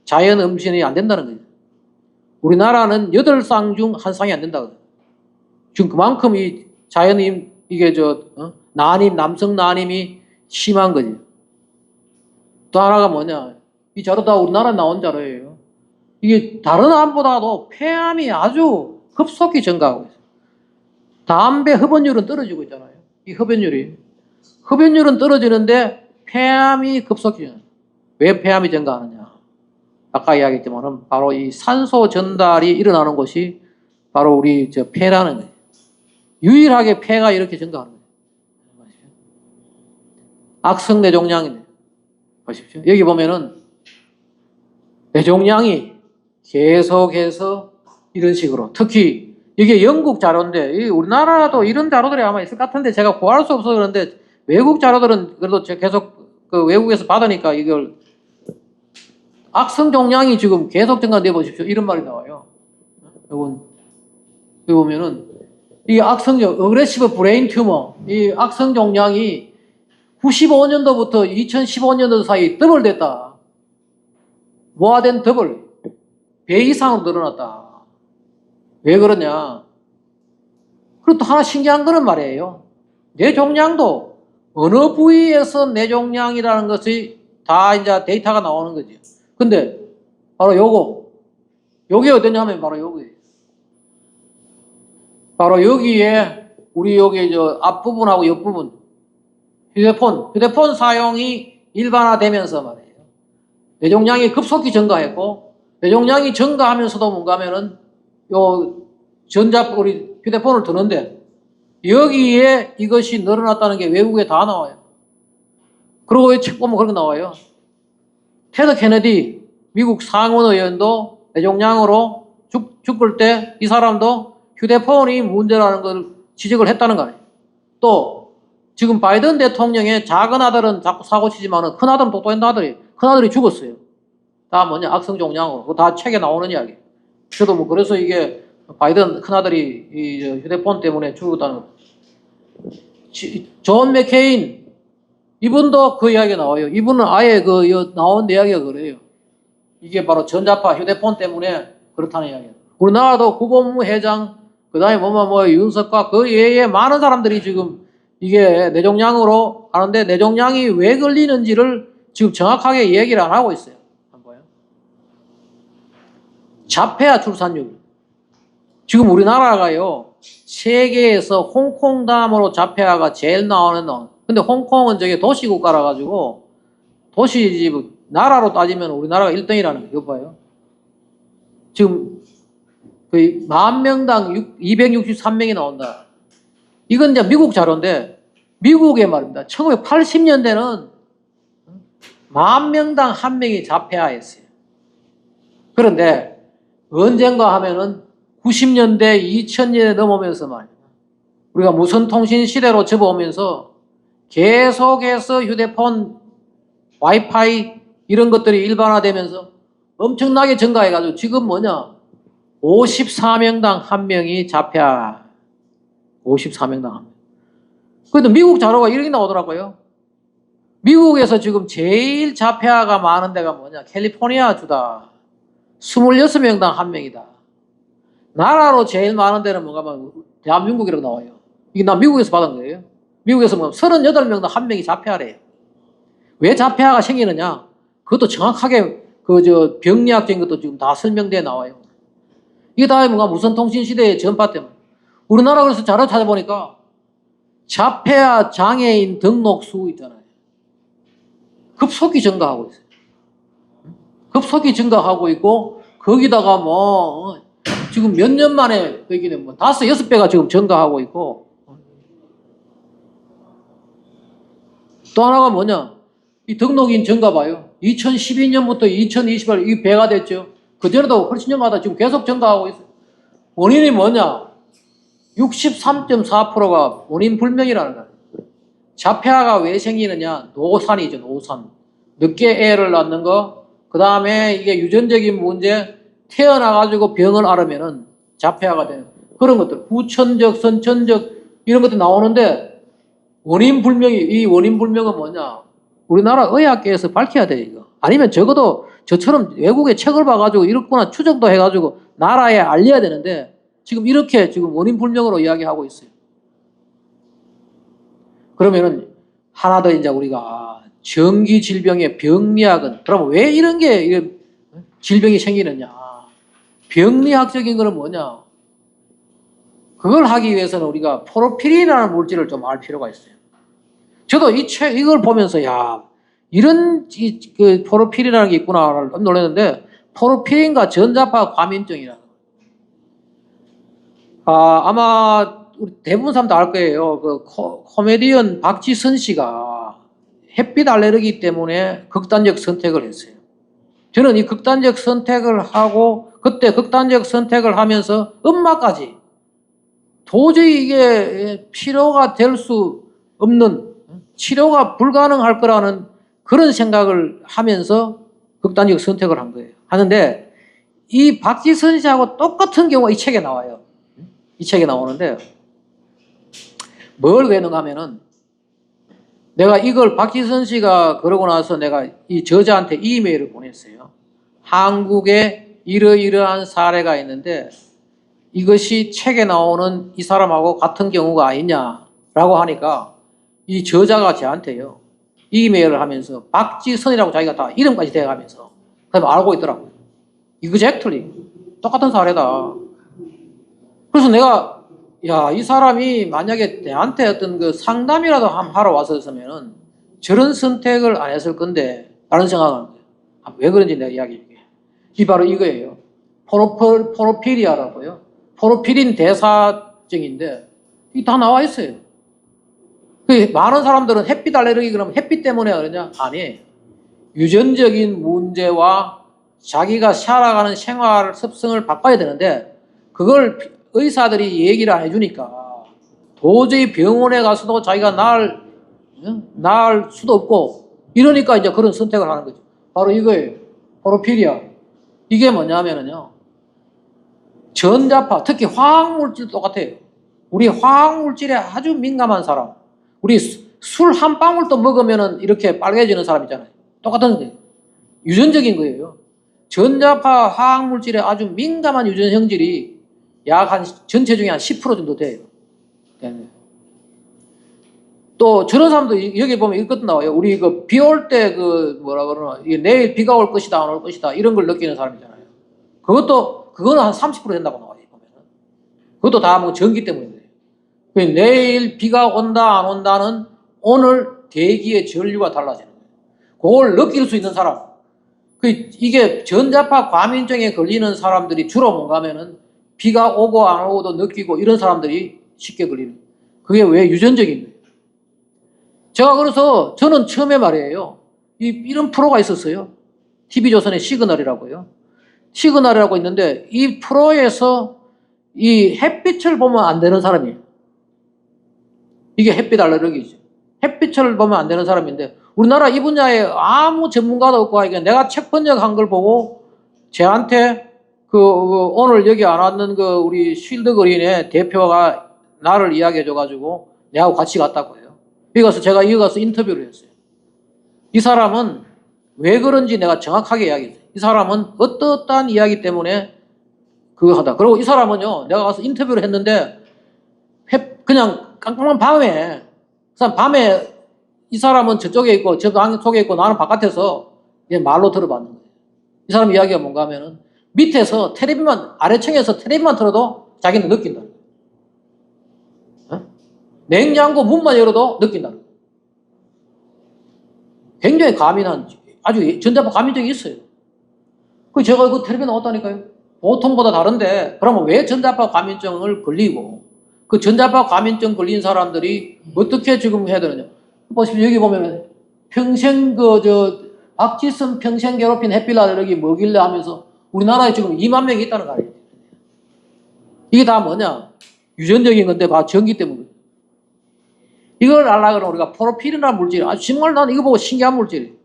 자연 임신이 안 된다는 거예요. 우리나라는 8쌍 중 1쌍이 안 된다고. 지금 그만큼 이 자연 이게 난임, 남성 난임이 심한 거지. 또 하나가 뭐냐. 이 자료 다 우리나라에 나온 자료예요. 이게 다른 암보다도 폐암이 아주 급속히 증가하고 있어요. 담배 흡연율은 떨어지고 있잖아요. 이 흡연율이. 흡연율은 떨어지는데 폐암이 급속히 증가해요. 왜 폐암이 증가하느냐. 아까 이야기했지만 바로 이 산소 전달이 일어나는 곳이 바로 우리 폐라는 거예요. 유일하게 폐가 이렇게 증가하는 거예요. 악성 뇌종양인데 보십시오. 여기 보면은 뇌종양이 계속해서 이런 식으로 특히 이게 영국 자료인데 우리나라도 이런 자료들이 아마 있을 것 같은데 제가 구할 수 없어서 그런데 외국 자료들은 그래도 제가 계속 그 외국에서 받으니까 이걸 악성 종양이 지금 계속 증가돼 보십시오. 이런 말이 나와요. 이건 여기 보면은 이 악성종 어그레시브 브레인 튜머 이 악성 종양이 95년도부터 2015년도 사이 더블됐다. 모아된 더블 배 이상으로 늘어났다. 왜 그러냐? 그리고 또 하나 신기한 거는 말이에요. 뇌종양도 어느 부위에서 뇌종양이라는 것이 다 이제 데이터가 나오는 거죠. 근데 바로 요게 어떠냐 하면 바로 여기. 바로 여기에 우리 여기 앞부분하고 옆부분 휴대폰 사용이 일반화되면서 말이에요. 뇌종양이 급속히 증가했고 뇌종양이 증가하면서도 뭔가 하면은 우리 휴대폰을 드는데 여기에 이것이 늘어났다는 게 외국에 다 나와요. 그리고 책 보면 그런 거 나와요. 테드 케네디 미국 상원 의원도 뇌종양으로 죽을 때 이 사람도 휴대폰이 문제라는 걸 지적을 했다는 거예요. 또 지금 바이든 대통령의 작은 아들은 자꾸 사고 치지만은 큰 아들은 똑똑한 큰아들이 죽었어요. 다 뭐냐 악성 종양으로. 그거 다 책에 나오는 이야기. 저도 뭐 그래서 이게 바이든 큰아들이 이 휴대폰 때문에 죽었다는 존 맥케인 이분도 그 이야기가 나와요. 이분은 아예 나온 이야기가 그래요. 이게 바로 전자파 휴대폰 때문에 그렇다는 이야기예요. 우리나라도 국무부 회장 그다음에 윤석과 그 외에 많은 사람들이 지금 이게 뇌종양으로 하는데 뇌종양이 왜 걸리는지를 지금 정확하게 얘기를 안 하고 있어요. 자폐아 출산율. 지금 우리나라가요, 세계에서 홍콩 다음으로 자폐아가 제일 나오는 근데 홍콩은 저게 도시국가라 가지고 나라로 따지면 우리나라가 1등이라는 거 이거 봐요. 지금 거의 10,000명당 263명이 나온다. 이건 이제 미국 자료인데 미국의 말입니다. 1980년대는 10,000명당 1명이 자폐아였어요. 그런데 언젠가 하면은 90년대, 2000년에 넘어오면서 말이야. 우리가 무선통신 시대로 접어오면서 계속해서 휴대폰, 와이파이 이런 것들이 일반화되면서 엄청나게 증가해가지고 지금 54명당 1명이 자폐아. 54명당 1명. 그런데 미국 자료가 이렇게 나오더라고요. 미국에서 지금 제일 자폐아가 많은 데가 캘리포니아 주다. 26명당 1명이다. 나라로 제일 많은 데는 대한민국이라고 나와요. 이게 나 미국에서 받은 거예요. 미국에서 38명당 1명이 자폐아래요. 왜 자폐아가 생기느냐? 그것도 정확하게 병리학적인 것도 지금 다 설명되어 나와요. 이게 다 무선통신 시대의 전파 때문에. 우리나라 그래서 자료 찾아보니까 자폐아 장애인 등록 수 있잖아요. 급속히 증가하고 있어요. 급속히 증가하고 있고 거기다가 지금 몇 년 만에 거기는 5, 6배가 지금 증가하고 있고 또 하나가 이 등록인 증가 봐요. 2012년부터 2028년 이 배가 됐죠. 그전에도 훨씬 년마다 지금 계속 증가하고 있어요. 원인이 뭐냐? 63.4%가 원인 불명이라는 거예요. 자폐아가 왜 생기느냐? 노산이죠, 노산. 늦게 애를 낳는 거, 그 다음에 이게 유전적인 문제, 태어나가지고 병을 앓으면은 자폐아가 되는 그런 것들, 후천적, 선천적, 이런 것들이 나오는데, 원인 불명이, 이 원인 불명은 뭐냐? 우리나라 의학계에서 밝혀야 돼, 이거. 아니면 적어도 저처럼 외국의 책을 봐가지고 이렇구나 추정도 해가지고 나라에 알려야 되는데, 지금 이렇게 지금 원인 불명으로 이야기하고 있어요. 그러면은 하나 더 이제 우리가 정기 질병의 병리학은 그러면 왜 이런 게 질병이 생기느냐? 병리학적인 거는 뭐냐? 그걸 하기 위해서는 우리가 포르피린이라는 물질을 좀 알 필요가 있어요. 저도 이걸 보면서 야 이런 그 포르피린이라는 게 있구나 놀랐는데 포르피린과 전자파 과민증이라는 거. 아마 우리 대부분 사람도 알 거예요. 그 코미디언 박지선 씨가 햇빛 알레르기 때문에 극단적 선택을 했어요. 저는 이 극단적 선택을 하고 그때 극단적 선택을 하면서 엄마까지 도저히 이게 치료가 될 수 없는 치료가 불가능할 거라는 그런 생각을 하면서 극단적 선택을 한 거예요. 하는데 이 박지선 씨하고 똑같은 경우가 이 책에 나와요. 이 책에 나오는데 뭘 외는가 하면은 내가 이걸 박지선 씨가 그러고 나서 내가 이 저자한테 이메일을 보냈어요. 한국에 이러이러한 사례가 있는데 이것이 책에 나오는 이 사람하고 같은 경우가 아니냐라고 하니까 이 저자가 저한테요. 이메일을 하면서 박지선이라고 자기가 다 이름까지 대가면서 알고 있더라고요. exactly 똑같은 사례다. 그래서 내가 야, 이 사람이 만약에 나한테 어떤 그 상담이라도 하러 왔었으면은 저런 선택을 안 했을 건데 라는 생각을 하는 거예요. 왜 그런지 내가 이야기할게요. 이 바로 이거예요. 포르피리아라고요. 포르피린 대사증인데 이게 다 나와 있어요. 많은 사람들은 햇빛 알레르기 그러면 햇빛 때문에 그러냐? 아니에요. 유전적인 문제와 자기가 살아가는 생활 습성을 바꿔야 되는데 그걸 의사들이 얘기를 안 해주니까 도저히 병원에 가서도 자기가 나을 수도 없고 이러니까 이제 그런 선택을 하는 거죠. 바로 이거예요. 포르피리아. 이게 뭐냐면요. 전자파, 특히 화학물질도 똑같아요. 우리 화학물질에 아주 민감한 사람. 우리 술 한 방울도 먹으면 이렇게 빨개지는 사람 있잖아요. 똑같은 거예요. 유전적인 거예요. 전자파 화학물질에 아주 민감한 유전 형질이 약 한 전체 중에 한 10% 정도 돼요. 또 저런 사람도 여기 보면 이것도 나와요. 우리 그 비 올 때 그 뭐라 그러나 내일 비가 올 것이다 안 올 것이다 이런 걸 느끼는 사람이잖아요. 그거는 한 30% 된다고 나와요. 보면은 그것도 다 뭐 전기 때문인데 내일 비가 온다 안 온다는 오늘 대기의 전류가 달라지는 거예요. 그걸 느낄 수 있는 사람. 이게 전자파 과민증에 걸리는 사람들이 주로 뭔가 하면은 비가 오고 안 오고도 느끼고 이런 사람들이 쉽게 걸리는 거예요. 그게 왜 유전적인 거예요. 제가 그래서 저는 처음에 말이에요. 이런 프로가 있었어요. TV조선의 시그널이라고요. 시그널이라고 있는데 이 프로에서 이 햇빛을 보면 안 되는 사람이에요. 이게 햇빛 알레르기죠. 햇빛을 보면 안 되는 사람인데 우리나라 이 분야에 아무 전문가도 없고 하니까 내가 책 번역한 걸 보고 쟤한테 오늘 여기 안 왔는 우리 쉴드 그린의 대표가 나를 이야기해줘가지고 내하고 같이 갔다고 해요. 여기 가서 제가 여기 가서 인터뷰를 했어요. 이 사람은 왜 그런지 내가 정확하게 이야기했어요. 이 사람은 어떠한 이야기 때문에 그거 하다. 그리고 이 사람은요, 내가 가서 인터뷰를 했는데 그냥 깜깜한 밤에 이 사람은 저쪽에 있고 저 방 속에 있고 나는 바깥에서 말로 들어봤는 거예요. 이 사람 이야기가 뭔가 하면은 밑에서 텔레비만 아래층에서 텔레비만 틀어도 자기는 느낀다. 냉장고 문만 열어도 느낀다. 굉장히 과민한 아주 전자파 과민증이 있어요. 제가 그 텔레비에 나왔다니까요. 보통보다 다른데 그러면 왜 전자파 과민증을 걸리고 그 전자파 과민증 걸린 사람들이 어떻게 지금 해야 되느냐. 보십시오. 여기 보면 평생 박지선 평생 괴롭힌 햇빛 알레르기 뭐길래 하면서 우리나라에 지금 2만 명이 있다는 거 아니에요. 이게 다 뭐냐? 유전적인 건데 봐, 전기 때문에. 이걸 알려면 우리가 포르필이라는 물질, 정말 난 이거 보고 신기한 물질.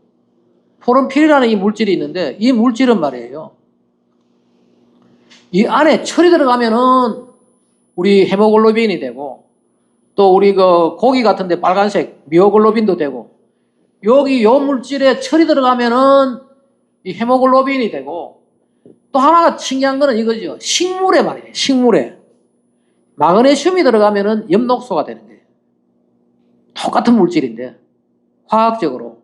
포르필이라는 이 물질이 있는데 이 물질은 말이에요. 이 안에 철이 들어가면은 우리 헤모글로빈이 되고 또 우리 그 고기 같은데 빨간색 미오글로빈도 되고 여기 요 물질에 철이 들어가면은 이 헤모글로빈이 되고 또 하나가 신기한 거는 이거죠. 식물에 말이에요. 식물에 마그네슘이 들어가면은 엽록소가 되는 거예요. 똑같은 물질인데 화학적으로.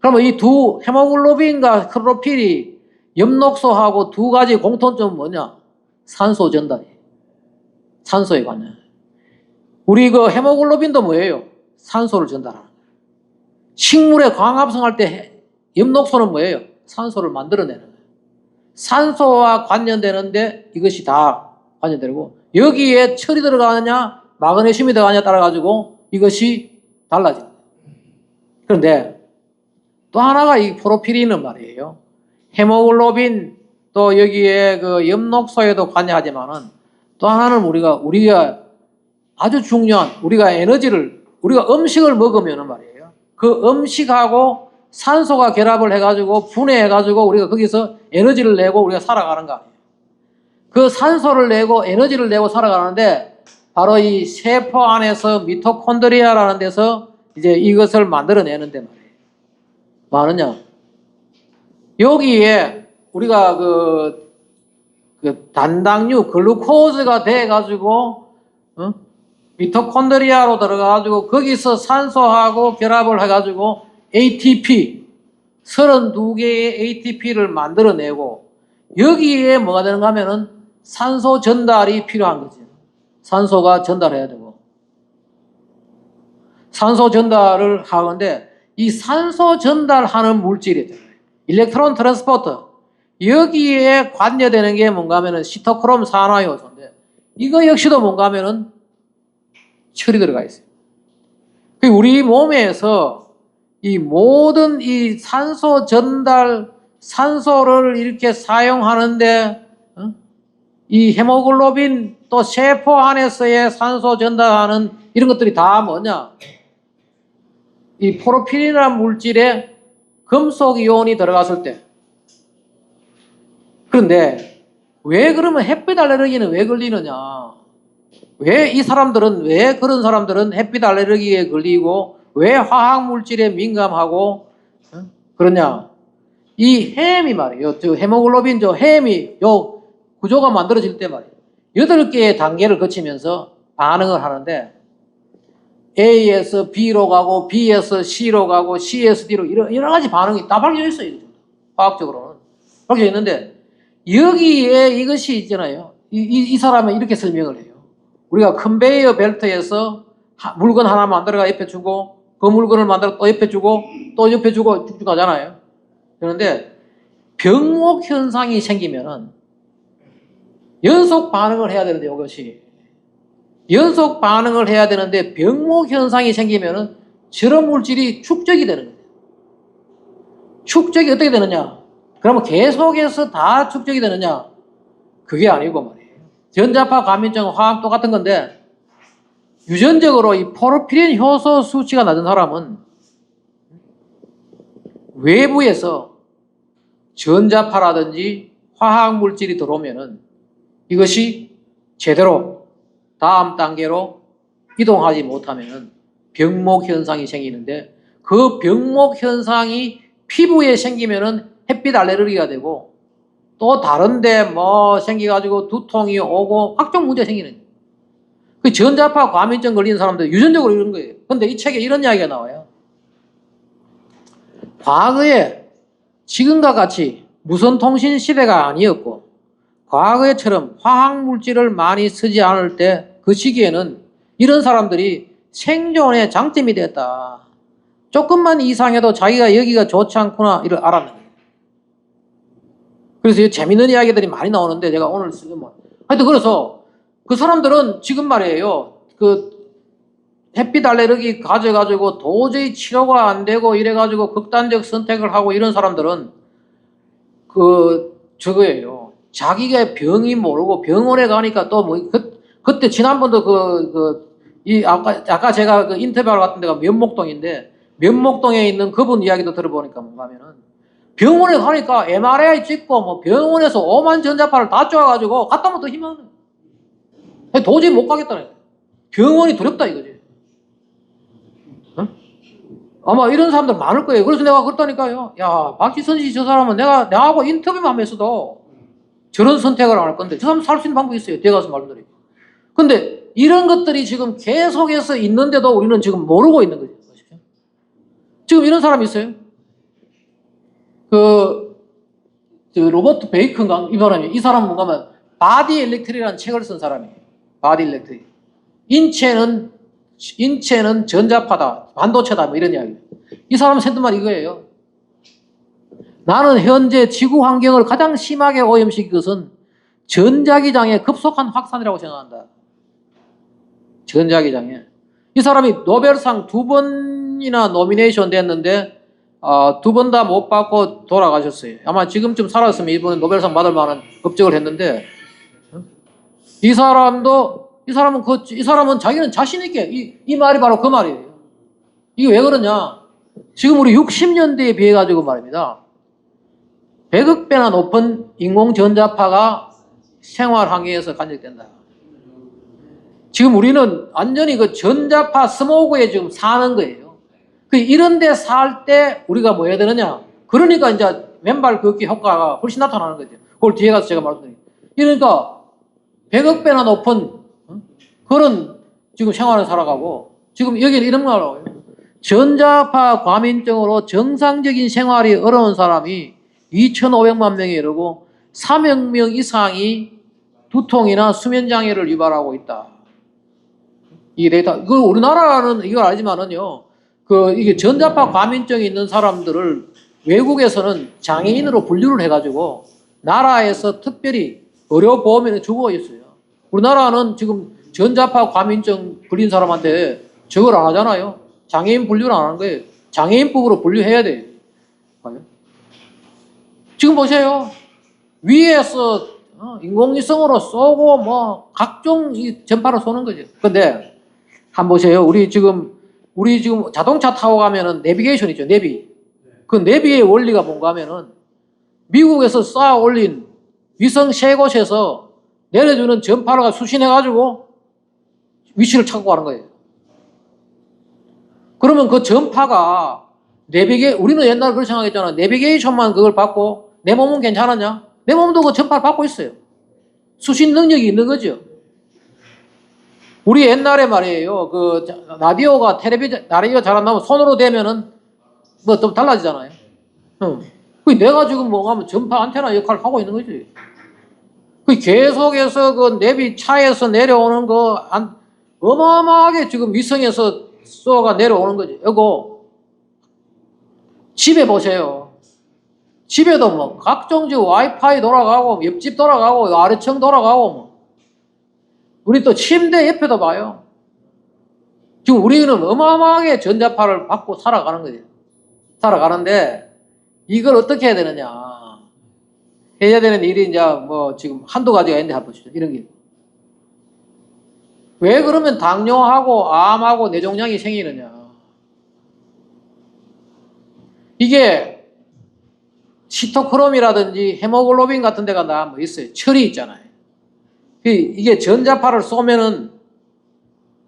그러면 이 두 헤모글로빈과 클로로필이 엽록소하고 두 가지 공통점은 뭐냐? 산소 전달이에요. 산소에 관련. 우리 그 헤모글로빈도 뭐예요? 산소를 전달하는 거예요. 식물에 광합성할 때 엽록소는 뭐예요? 산소를 만들어내는 거예요. 산소와 관련되는데 이것이 다 관련되고 여기에 철이 들어가느냐 마그네슘이 들어가느냐 따라 가지고 이것이 달라집니다. 그런데 또 하나가 이 포르필린은 말이에요. 헤모글로빈 또 여기에 그 엽록소에도 관여하지만은 또 하나는 우리가 아주 중요한 우리가 우리가 음식을 먹으면은 말이에요. 그 음식하고 산소가 결합을 해가지고 분해해가지고 우리가 거기서 에너지를 내고 우리가 살아가는 거 아니에요. 그 산소를 내고 에너지를 내고 살아가는데 바로 이 세포 안에서 미토콘드리아라는 데서 이제 이것을 만들어내는데 말이에요. 뭐하느냐? 여기에 우리가 그 단당류 글루코즈가 돼가지고 미토콘드리아로 들어가가지고 거기서 산소하고 결합을 해가지고 ATP 32개의 ATP를 만들어내고 여기에 뭐가 되는가 하면은 산소 전달이 필요한 거죠. 산소가 전달해야 되고 산소 전달을 하는데 이 산소 전달하는 물질이잖아요. 일렉트론 트랜스포터 여기에 관여되는 게 뭔가 하면은 시토크롬 산화효소인데 이거 역시도 뭔가 하면은 철이 들어가 있어요. 우리 몸에서 이 모든 이 산소 전달 산소를 이렇게 사용하는데 이 헤모글로빈 또 세포 안에서의 산소 전달하는 이런 것들이 다 뭐냐? 이 포르필린이라는 물질에 금속 이온이 들어갔을 때. 그런데 왜 그러면 햇빛 알레르기는 왜 걸리느냐? 왜 그런 사람들은 햇빛 알레르기에 걸리고 왜 화학 물질에 민감하고 그러냐? 이 햄이 말이에요. 헤모글로빈 햄이 요 구조가 만들어질 때 말이에요. 8개의 단계를 거치면서 반응을 하는데 A에서 B로 가고 B에서 C로 가고 C에서 D로 여러 가지 반응이 다 밝혀져 있어요. 화학적으로는. 밝혀져 있는데 여기에 이것이 있잖아요. 이 사람은 이렇게 설명을 해요. 우리가 컨베이어 벨트에서 물건 하나 만들어가 옆에 주고 그 물건을 만들어 또 옆에 주고 또 옆에 주고 쭉쭉 가잖아요. 그런데 병목 현상이 생기면은 연속 반응을 해야 되는데 이것이 연속 반응을 해야 되는데 병목 현상이 생기면은 저런 물질이 축적이 되는 거예요. 축적이 어떻게 되느냐? 그러면 계속해서 다 축적이 되느냐? 그게 아니고 말이에요. 전자파 과민증 화학 똑같은 건데 유전적으로 이 포르필린 효소 수치가 낮은 사람은 외부에서 전자파라든지 화학 물질이 들어오면은 이것이 제대로 다음 단계로 이동하지 못하면은 병목 현상이 생기는데 그 병목 현상이 피부에 생기면은 햇빛 알레르기가 되고 또 다른데 뭐 생겨가지고 두통이 오고 각종 문제 생기는 거예요. 그 전자파 과민증 걸리는 사람들 유전적으로 이런 거예요. 근데 이 책에 이런 이야기가 나와요. 과거에 지금과 같이 무선통신 시대가 아니었고 과거에처럼 화학물질을 많이 쓰지 않을 때 그 시기에는 이런 사람들이 생존에 장점이 됐다. 조금만 이상해도 자기가 여기가 좋지 않구나 이를 알았는 거예요. 그래서 재밌는 이야기들이 많이 나오는데 제가 오늘 쓰면 하여튼 그래서 그 사람들은 지금 말이에요. 그 햇빛 알레르기 가져가지고 도저히 치료가 안 되고 이래가지고 극단적 선택을 하고 이런 사람들은 저거예요. 자기가 병이 모르고 병원에 가니까 또 그때 지난번도 아까 제가 그 인터뷰하러 갔던 데가 면목동인데, 면목동에 있는 그분 이야기도 들어보니까 뭔가 하면은, 병원에 가니까 MRI 찍고 뭐 병원에서 오만 전자파를 다 쪼아가지고 갔다 오면 더 힘하네. 도저히 못 가겠다네. 병원이 두렵다 이거지. 어? 아마 이런 사람들 많을 거예요. 그래서 내가 그랬다니까요. 야, 박지선 씨 저 사람은 내하고 인터뷰만 하면서도 저런 선택을 안 할 건데, 저 사람 살 수 있는 방법이 있어요. 뒤에 가서 말씀드리고. 근데 이런 것들이 지금 계속해서 있는데도 우리는 지금 모르고 있는 거죠. 지금 이런 사람이 있어요. 로버트 베이컨가 이 사람이, 이 사람은 뭔가 하면 바디 일렉트릭이라는 책을 쓴 사람이에요. 바디 일렉트릭. 인체는 전자파다, 반도체다, 뭐 이런 이야기. 이 사람은 했던 말이 이거예요. 나는 현재 지구 환경을 가장 심하게 오염시킨 것은 전자기장의 급속한 확산이라고 생각한다. 전자기장에. 이 사람이 노벨상 2번이나 노미네이션 됐는데, 2번 다 못 받고 돌아가셨어요. 아마 지금쯤 살았으면 이번에 노벨상 받을 만한 업적을 했는데, 이 사람은 자기는 자신있게, 이 말이 바로 그 말이에요. 이게 왜 그러냐? 지금 우리 60년대에 비해가지고 말입니다. 100억 배나 높은 인공전자파가 생활 환경에서 간접된다. 지금 우리는 완전히 그 전자파 스모그에 지금 사는 거예요. 이런 데 살 때 우리가 뭐 해야 되느냐? 그러니까 이제 맨발 걷기 효과가 훨씬 나타나는 거죠. 그걸 뒤에 가서 제가 말씀드릴게요. 그러니까 100억 배나 높은 그런 지금 생활을 살아가고, 지금 여기는 이런 말을 하고요. 전자파 과민증으로 정상적인 생활이 어려운 사람이 2,500만 명에 이르고 3억 명 이상이 두통이나 수면장애를 유발하고 있다. 이 데이터, 그 우리나라는 이걸 알지만은요, 이게 전자파 과민증이 있는 사람들을 외국에서는 장애인으로 분류를 해가지고 나라에서 특별히 의료보험에 주고 있어요. 우리나라는 지금 전자파 과민증 걸린 사람한테 저걸 안 하잖아요. 장애인 분류를 안 하는 거예요. 장애인법으로 분류해야 돼요. 지금 보세요. 위에서 인공위성으로 쏘고 뭐 각종 전파로 쏘는 거죠. 근데 한번 보세요. 우리 지금 자동차 타고 가면은 내비게이션 있죠. 내비. 그 내비의 원리가 뭔가 하면은 미국에서 쌓아 올린 위성 세 곳에서 내려주는 전파로가 수신해가지고 위치를 찾고 가는 거예요. 그러면 그 전파가 우리는 옛날에 그렇게 생각했잖아. 내비게이션만 그걸 받고 내 몸은 괜찮았냐? 내 몸도 그 전파를 받고 있어요. 수신 능력이 있는 거죠. 우리 옛날에 말이에요. 라디오가 라디오 잘 안 나오면 손으로 대면은 뭐 좀 달라지잖아요. 내가 지금 뭐 하면 전파 안테나 역할을 하고 있는 거지. 계속해서 그 내비 차에서 내려오는 어마어마하게 지금 위성에서 쏘가 내려오는 거지. 이거 집에 보세요. 집에도 뭐 각종 와이파이 돌아가고 옆집 돌아가고 아래층 돌아가고 뭐. 우리 또 침대 옆에도 봐요. 지금 우리는 어마어마하게 전자파를 받고 살아가는 거지. 살아가는데 이걸 어떻게 해야 되느냐. 해야 되는 일이 이제 뭐 지금 한두 가지가 있는데 한번 보시죠. 이런 게. 왜 그러면 당뇨하고 암하고 뇌종양이 생기느냐. 이게 시토크롬이라든지 헤모글로빈 같은 데가 뭐 있어요. 철이 있잖아요. 이게 전자파를 쏘면은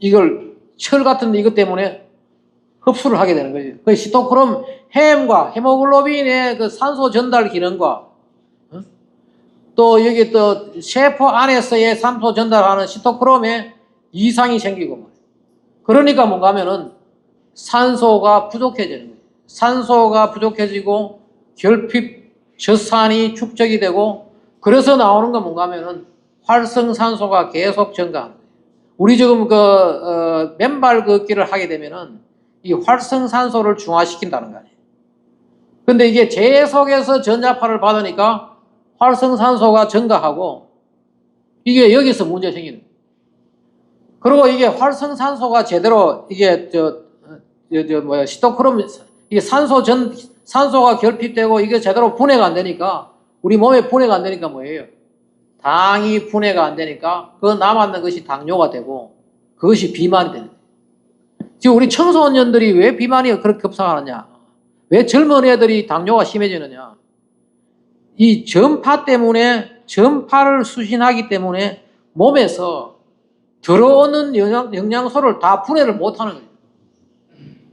이걸 철 같은 이것 때문에 흡수를 하게 되는 거죠. 그 시토크롬 햄과 헤모글로빈의 그 산소 전달 기능과 또 여기 또 세포 안에서의 산소 전달하는 시토크롬에 이상이 생기고 그러니까 뭔가 하면은 산소가 부족해지는 거예요. 산소가 부족해지고 결핍, 젖산이 축적이 되고 그래서 나오는 건 뭔가 하면은 활성산소가 계속 증가하는 거예요. 우리 지금 맨발 걷기를 하게 되면은 이 활성산소를 중화시킨다는 거 아니에요. 근데 이게 계속해서 전자파를 받으니까 활성산소가 증가하고 이게 여기서 문제 생기는 거예요. 그리고 이게 활성산소가 제대로 이게 시토크롬 이게 산소가 결핍되고 이게 제대로 분해가 안 되니까 우리 몸에 분해가 안 되니까 뭐예요? 당이 분해가 안 되니까 그 남았는 것이 당뇨가 되고 그것이 비만이 되는 거예요. 지금 우리 청소년들이 왜 비만이 그렇게 급상하느냐? 왜 젊은 애들이 당뇨가 심해지느냐? 이 전파 때문에, 전파를 수신하기 때문에 몸에서 들어오는 영양소를 다 분해를 못하는 거예요.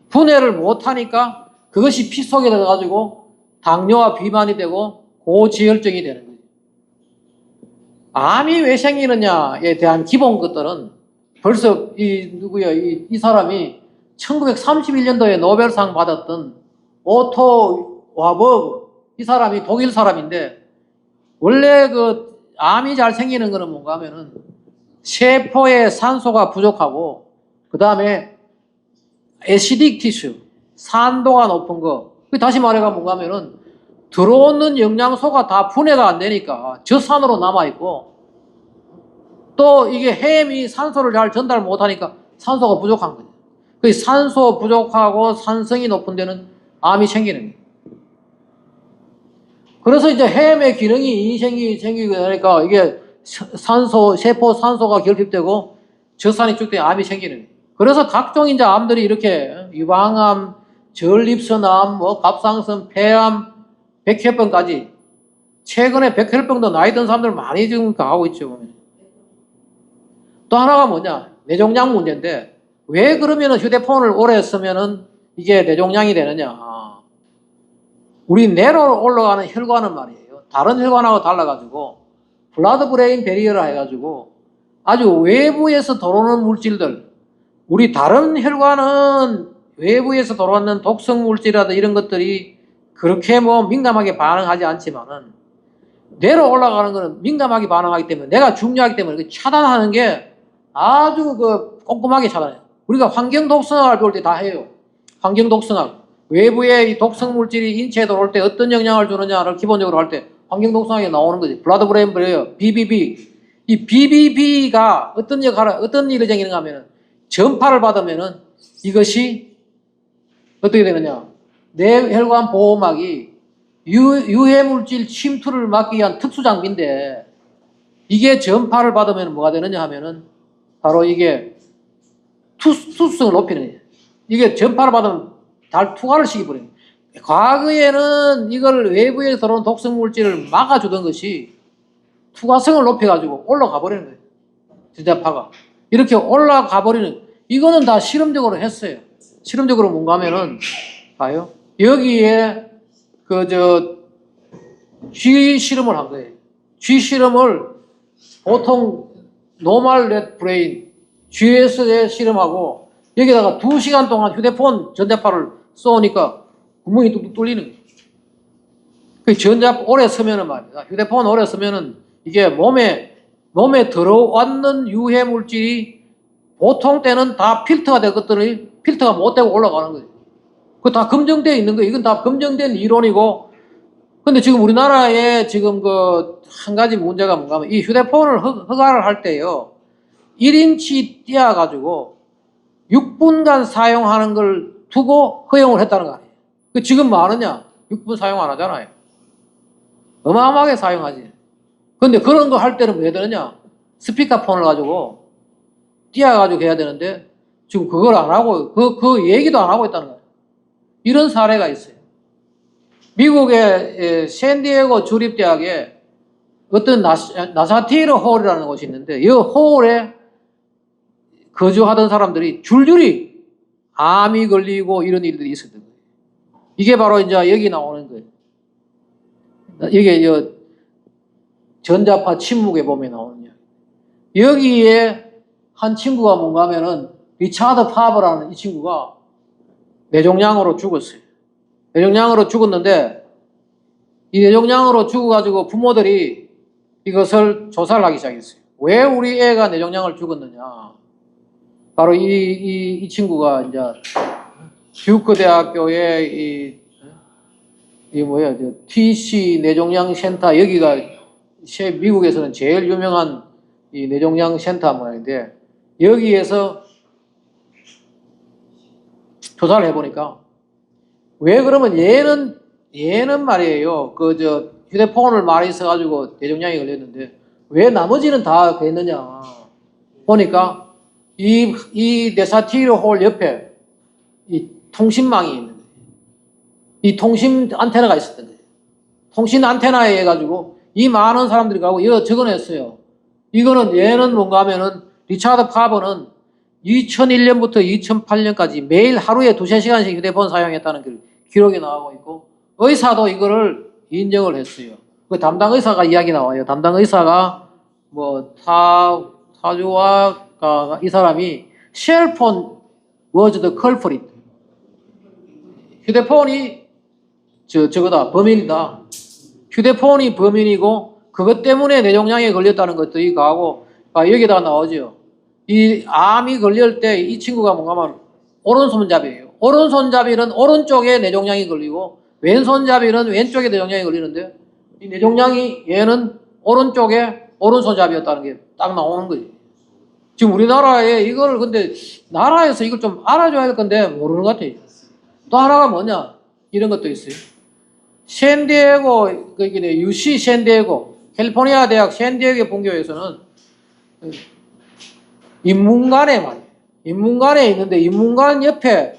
분해를 못하니까 그것이 피 속에 들어가지고 당뇨와 비만이 되고 고지혈증이 되는 거예요. 암이 왜 생기느냐에 대한 기본 것들은 벌써 이 사람이 1931년도에 노벨상 받았던 오토 와버그, 이 사람이 독일 사람인데, 원래 그 암이 잘 생기는 거는 뭔가 하면은 세포에 산소가 부족하고, 그 다음에 애시딕 티슈, 산도가 높은 거, 다시 말해가 뭔가 하면은 들어오는 영양소가 다 분해가 안 되니까 저산으로 남아있고, 또 이게 햄이 산소를 잘 전달 못하니까 산소가 부족한 거예요. 그 산소 부족하고 산성이 높은 데는 암이 생기는 거예요. 그래서 이제 햄의 기능이 생기게 되니까 이게 세포 산소가 결핍되고 저산이 쭉 되면 암이 생기는 거예요. 그래서 각종 이제 암들이 이렇게 유방암, 전립선암, 갑상선, 폐암, 백혈병까지, 최근에 백혈병도 나이 든 사람들 많이 지금 하고 있죠, 보면. 또 하나가 뭐냐? 뇌종양 문제인데, 왜 그러면은 휴대폰을 오래 쓰면은 이게 뇌종양이 되느냐? 우리 뇌로 올라가는 혈관은 말이에요. 다른 혈관하고 달라가지고, 블라드 브레인 베리어라 해가지고, 아주 외부에서 들어오는 물질들, 우리 다른 혈관은 외부에서 들어오는 독성 물질이라든 이런 것들이 그렇게 민감하게 반응하지 않지만은, 뇌로 올라가는 거는 민감하게 반응하기 때문에, 내가 중요하기 때문에 차단하는 게 아주 꼼꼼하게 차단해요. 우리가 환경 독성학을 배울 때 다 해요. 환경 독성학. 외부의 이 독성 물질이 인체에 들어올 때 어떤 영향을 주느냐를 기본적으로 할 때 환경 독성학이 나오는 거지. 블라드 브레인 베리어, BBB. 이 BBB가 어떤 일을 생기는가 하면은 전파를 받으면은 이것이 어떻게 되느냐. 뇌 혈관 보호막이 유해 물질 침투를 막기 위한 특수 장비인데, 이게 전파를 받으면 뭐가 되느냐 하면은 바로 이게 투수성을 높이는 거예요. 이게 전파를 받으면 투과를 시켜버려요. 과거에는 이걸 외부에 들어온 독성 물질을 막아주던 것이 투과성을 높여가지고 올라가 버리는 거예요. 전자파가. 이렇게 올라가 버리는, 이거는 다 실험적으로 했어요. 실험적으로 뭔가 하면은, 봐요. 여기에 G 실험을 한 거예요. G 실험을 보통 노멀 넷 브레인, GS에 실험하고, 여기다가 2시간 동안 휴대폰 전자파를 쏘니까 구멍이 뚝뚝 뚫리는 거예요. 오래 쓰면은 말이야. 휴대폰 오래 쓰면은 이게 몸에 들어왔는 유해 물질이 보통 때는 다 필터가 될 것들이 필터가 못 되고 올라가는 거예요. 그거 다 검증되어 있는 거예요. 이건 다 검증된 이론이고, 근데 지금 우리나라에 지금 한 가지 문제가 뭔가 하면 이 휴대폰을 허가를 할 때요, 1인치 띄어가지고 6분간 사용하는 걸 두고 허용을 했다는 거 아니에요. 지금 뭐 하느냐? 6분 사용 안 하잖아요. 어마어마하게 사용하지. 근데 그런 거 할 때는 뭐 해야 되느냐? 스피커폰을 가지고 띄어가지고 해야 되는데, 지금 그걸 안 하고, 그 얘기도 안 하고 있다는 거예요. 이런 사례가 있어요. 미국의 샌디에고 주립대학에 어떤 나사티르 홀이라는 곳이 있는데, 이 홀에 거주하던 사람들이 줄줄이 암이 걸리고 이런 일들이 있었던 거예요. 이게 바로 이제 여기 나오는 거예요. 이게 전자파 침묵에 보면 나오는 이야기. 여기에 한 친구가 뭔가 하면은 리차드 파버라는 이 친구가 뇌종양으로 죽었어요. 뇌종양으로 죽었는데, 이 뇌종양으로 죽어가지고 부모들이 이것을 조사를 하기 시작했어요. 왜 우리 애가 뇌종양을 죽었느냐. 바로 이 친구가 이제 듀크 대학교의 TC 뇌종양 센터, 여기가 미국에서는 제일 유명한 이 뇌종양 센터 모양인데, 여기에서 조사를 해보니까, 왜 그러면 얘는 말이에요. 휴대폰을 많이 써가지고 뇌종양이 걸렸는데, 왜 나머지는 다 그랬느냐. 보니까 이 네사티르 홀 옆에 이 통신망이 있는 거예요. 이 통신 안테나가 있었던 거예요. 통신 안테나에 해가지고 이 많은 사람들이 가고 이거 적어냈어요. 이거는 얘는 뭔가 하면은 리차드 파버는 2001년부터 2008년까지 매일 하루에 2~3시간씩 휴대폰 사용했다는 기록이 나오고 있고 의사도 이거를 인정을 했어요. 그 담당 의사가 이야기 나와요. 담당 의사가 뭐 타주와 이 사람이 셀폰 was the culprit. 휴대폰이 저거다 범인이다. 휴대폰이 범인이고 그것 때문에 뇌종양에 걸렸다는 것들이 가고 여기다가 나오죠. 이 암이 걸릴 때 이 친구가 뭔가 하면 오른손잡이에요. 오른손잡이는 오른쪽에 뇌종양이 걸리고 왼손잡이는 왼쪽에 뇌종양이 걸리는데 이 뇌종양이 얘는 오른쪽에 오른손잡이였다는 게 딱 나오는 거지. 지금 우리나라에 이걸 근데 나라에서 이걸 좀 알아줘야 할 건데 모르는 것 같아요. 또 하나가 뭐냐 이런 것도 있어요. 샌디에고 UC 샌디에고 캘리포니아 대학 샌디에고 본교에서는 인문관에 말이에요. 인문관에 있는데 인문관 옆에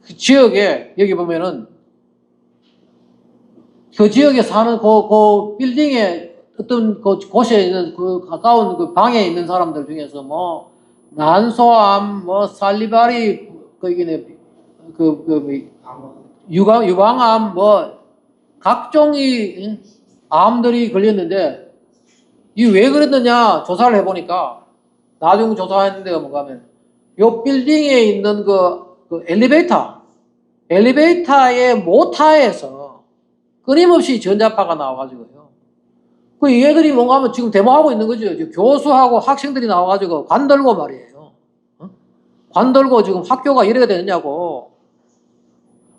그 지역에 여기 보면은 그 지역에 사는 그 빌딩에 어떤 곳에 그 가까운 그 방에 있는 사람들 중에서 뭐 난소암, 뭐 살리바리 유방암 뭐 각종의 암들이 걸렸는데 이 왜 그랬느냐 조사를 해보니까 나중 조사했는 데가 뭔가 하면 요 빌딩에 있는 그 엘리베이터의 모타에서 끊임없이 전자파가 나와가지고요. 그 얘들이 뭔가 하면 지금 데모하고 있는 거죠. 교수하고 학생들이 나와가지고 관 들고 말이에요. 관 들고 지금 학교가 이래가 되느냐고.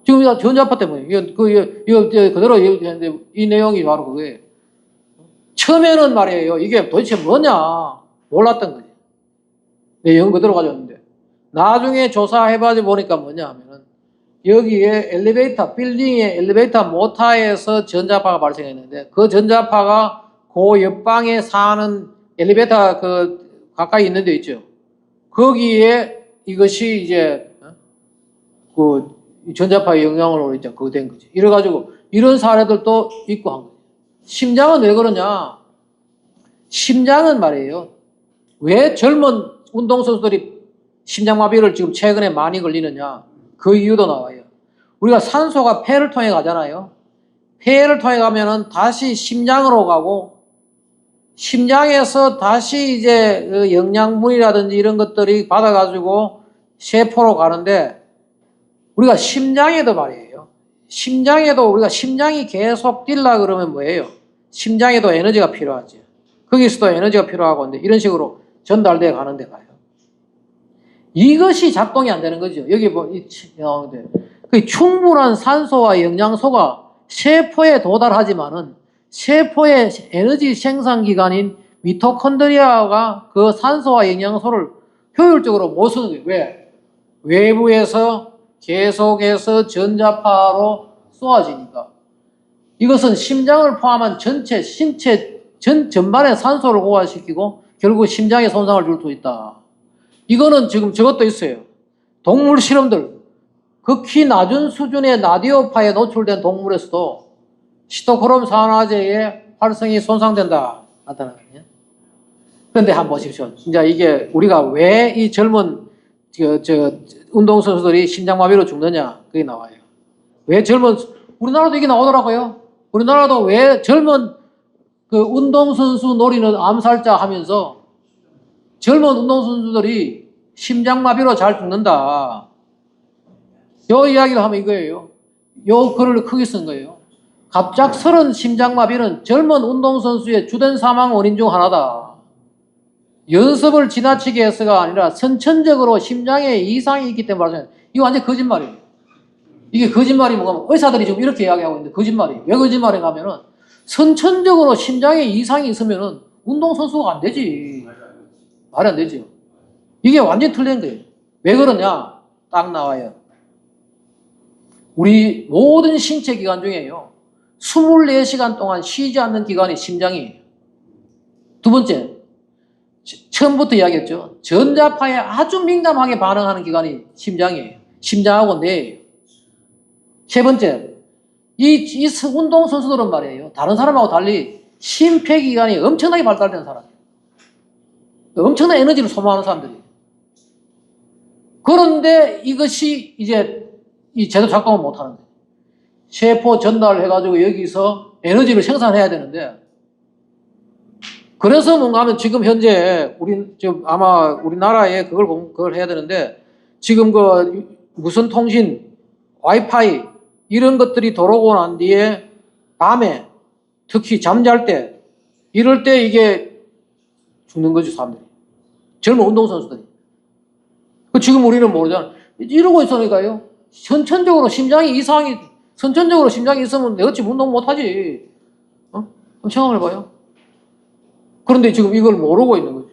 지금 전자파 때문에. 이거 그대로 이 내용이 바로 그거예요. 처음에는 말이에요. 이게 도대체 뭐냐. 몰랐던 거지. 내용 그대로 가져왔는데. 나중에 조사해봐 보니까 뭐냐 하면은 여기에 빌딩의 엘리베이터 모타에서 전자파가 발생했는데 그 전자파가 그 옆방에 사는 엘리베이터 가까이 있는 데 있죠. 거기에 이것이 이제 그 전자파의 영향으로 이제 그거 된 거지. 이래가지고 이런 사례들도 있고 한 거예요. 심장은 왜 그러냐? 심장은 말이에요. 왜 젊은 운동선수들이 심장마비를 지금 최근에 많이 걸리느냐? 그 이유도 나와요. 우리가 산소가 폐를 통해 가잖아요. 폐를 통해 가면은 다시 심장으로 가고 심장에서 다시 이제 영양분이라든지 이런 것들이 받아가지고 세포로 가는데 우리가 심장에도 말이에요. 심장에도 우리가 심장이 계속 뛰려 그러면 뭐예요? 심장에도 에너지가 필요하지. 거기서도 에너지가 필요하고 근데 이런 식으로 전달돼 가는데 가요. 이것이 작동이 안 되는 거죠. 여기 나오는데 그 충분한 산소와 영양소가 세포에 도달하지만은 세포의 에너지 생산 기관인 미토콘드리아가 그 산소와 영양소를 효율적으로 못 쓰는 거예요. 왜? 외부에서 계속해서 전자파로 쏘아지니까. 이것은 심장을 포함한 전체 신체 전반에 산소를 고갈시키고 결국 심장에 손상을 줄 수 있다. 이거는 지금 저것도 있어요. 동물 실험들 극히 낮은 수준의 라디오파에 노출된 동물에서도 시토크롬 산화제의 활성이 손상된다 나타나거든요. 그런데 한번 보십시오. 이제 이게 우리가 왜 이 젊은 운동선수들이 심장마비로 죽느냐 그게 나와요. 왜 우리나라도 이게 나오더라고요. 우리나라도 왜 젊은 그 운동선수 노리는 암살자 하면서 젊은 운동선수들이 심장마비로 잘 죽는다. 요 이야기를 하면 이거예요. 요 글을 크게 쓴 거예요. 갑작스런 심장마비는 젊은 운동선수의 주된 사망 원인 중 하나다. 연습을 지나치게 해서가 아니라 선천적으로 심장에 이상이 있기 때문에 발생한다. 이거 완전 거짓말이에요. 이게 거짓말이 뭔가 의사들이 지금 이렇게 이야기하고 있는데 거짓말이에요. 왜 거짓말인가 하면은 선천적으로 심장에 이상이 있으면은 운동선수가 안 되지. 말이 안 되죠. 이게 완전 틀린 거예요. 왜 그러냐? 딱 나와요. 우리 모든 신체 기관 중에요. 24시간 동안 쉬지 않는 기관이 심장이에요. 두 번째, 처음부터 이야기했죠. 전자파에 아주 민감하게 반응하는 기관이 심장이에요. 심장하고 뇌예요. 세 번째, 이 운동선수들은 말이에요. 다른 사람하고 달리 심폐기관이 엄청나게 발달된 사람이에요. 엄청난 에너지를 소모하는 사람들이에요. 그런데 이것이 이제 이 제대로 작동을 못하는 거예요. 세포 전달해가지고 여기서 에너지를 생산해야 되는데, 그래서 뭔가 하면 지금 현재 지금 아마 우리나라에 그걸 해야 되는데, 지금 그 무선 통신, 와이파이 이런 것들이 들어오고 난 뒤에 밤에 특히 잠잘 때 이럴 때 이게 죽는 거죠, 사람들이. 젊은 운동선수들이. 지금 우리는 모르잖아. 이러고 있으니까요. 선천적으로 심장이 있으면 내가 지금 운동 못하지. 한번 생각을 해봐요. 그런데 지금 이걸 모르고 있는 거죠.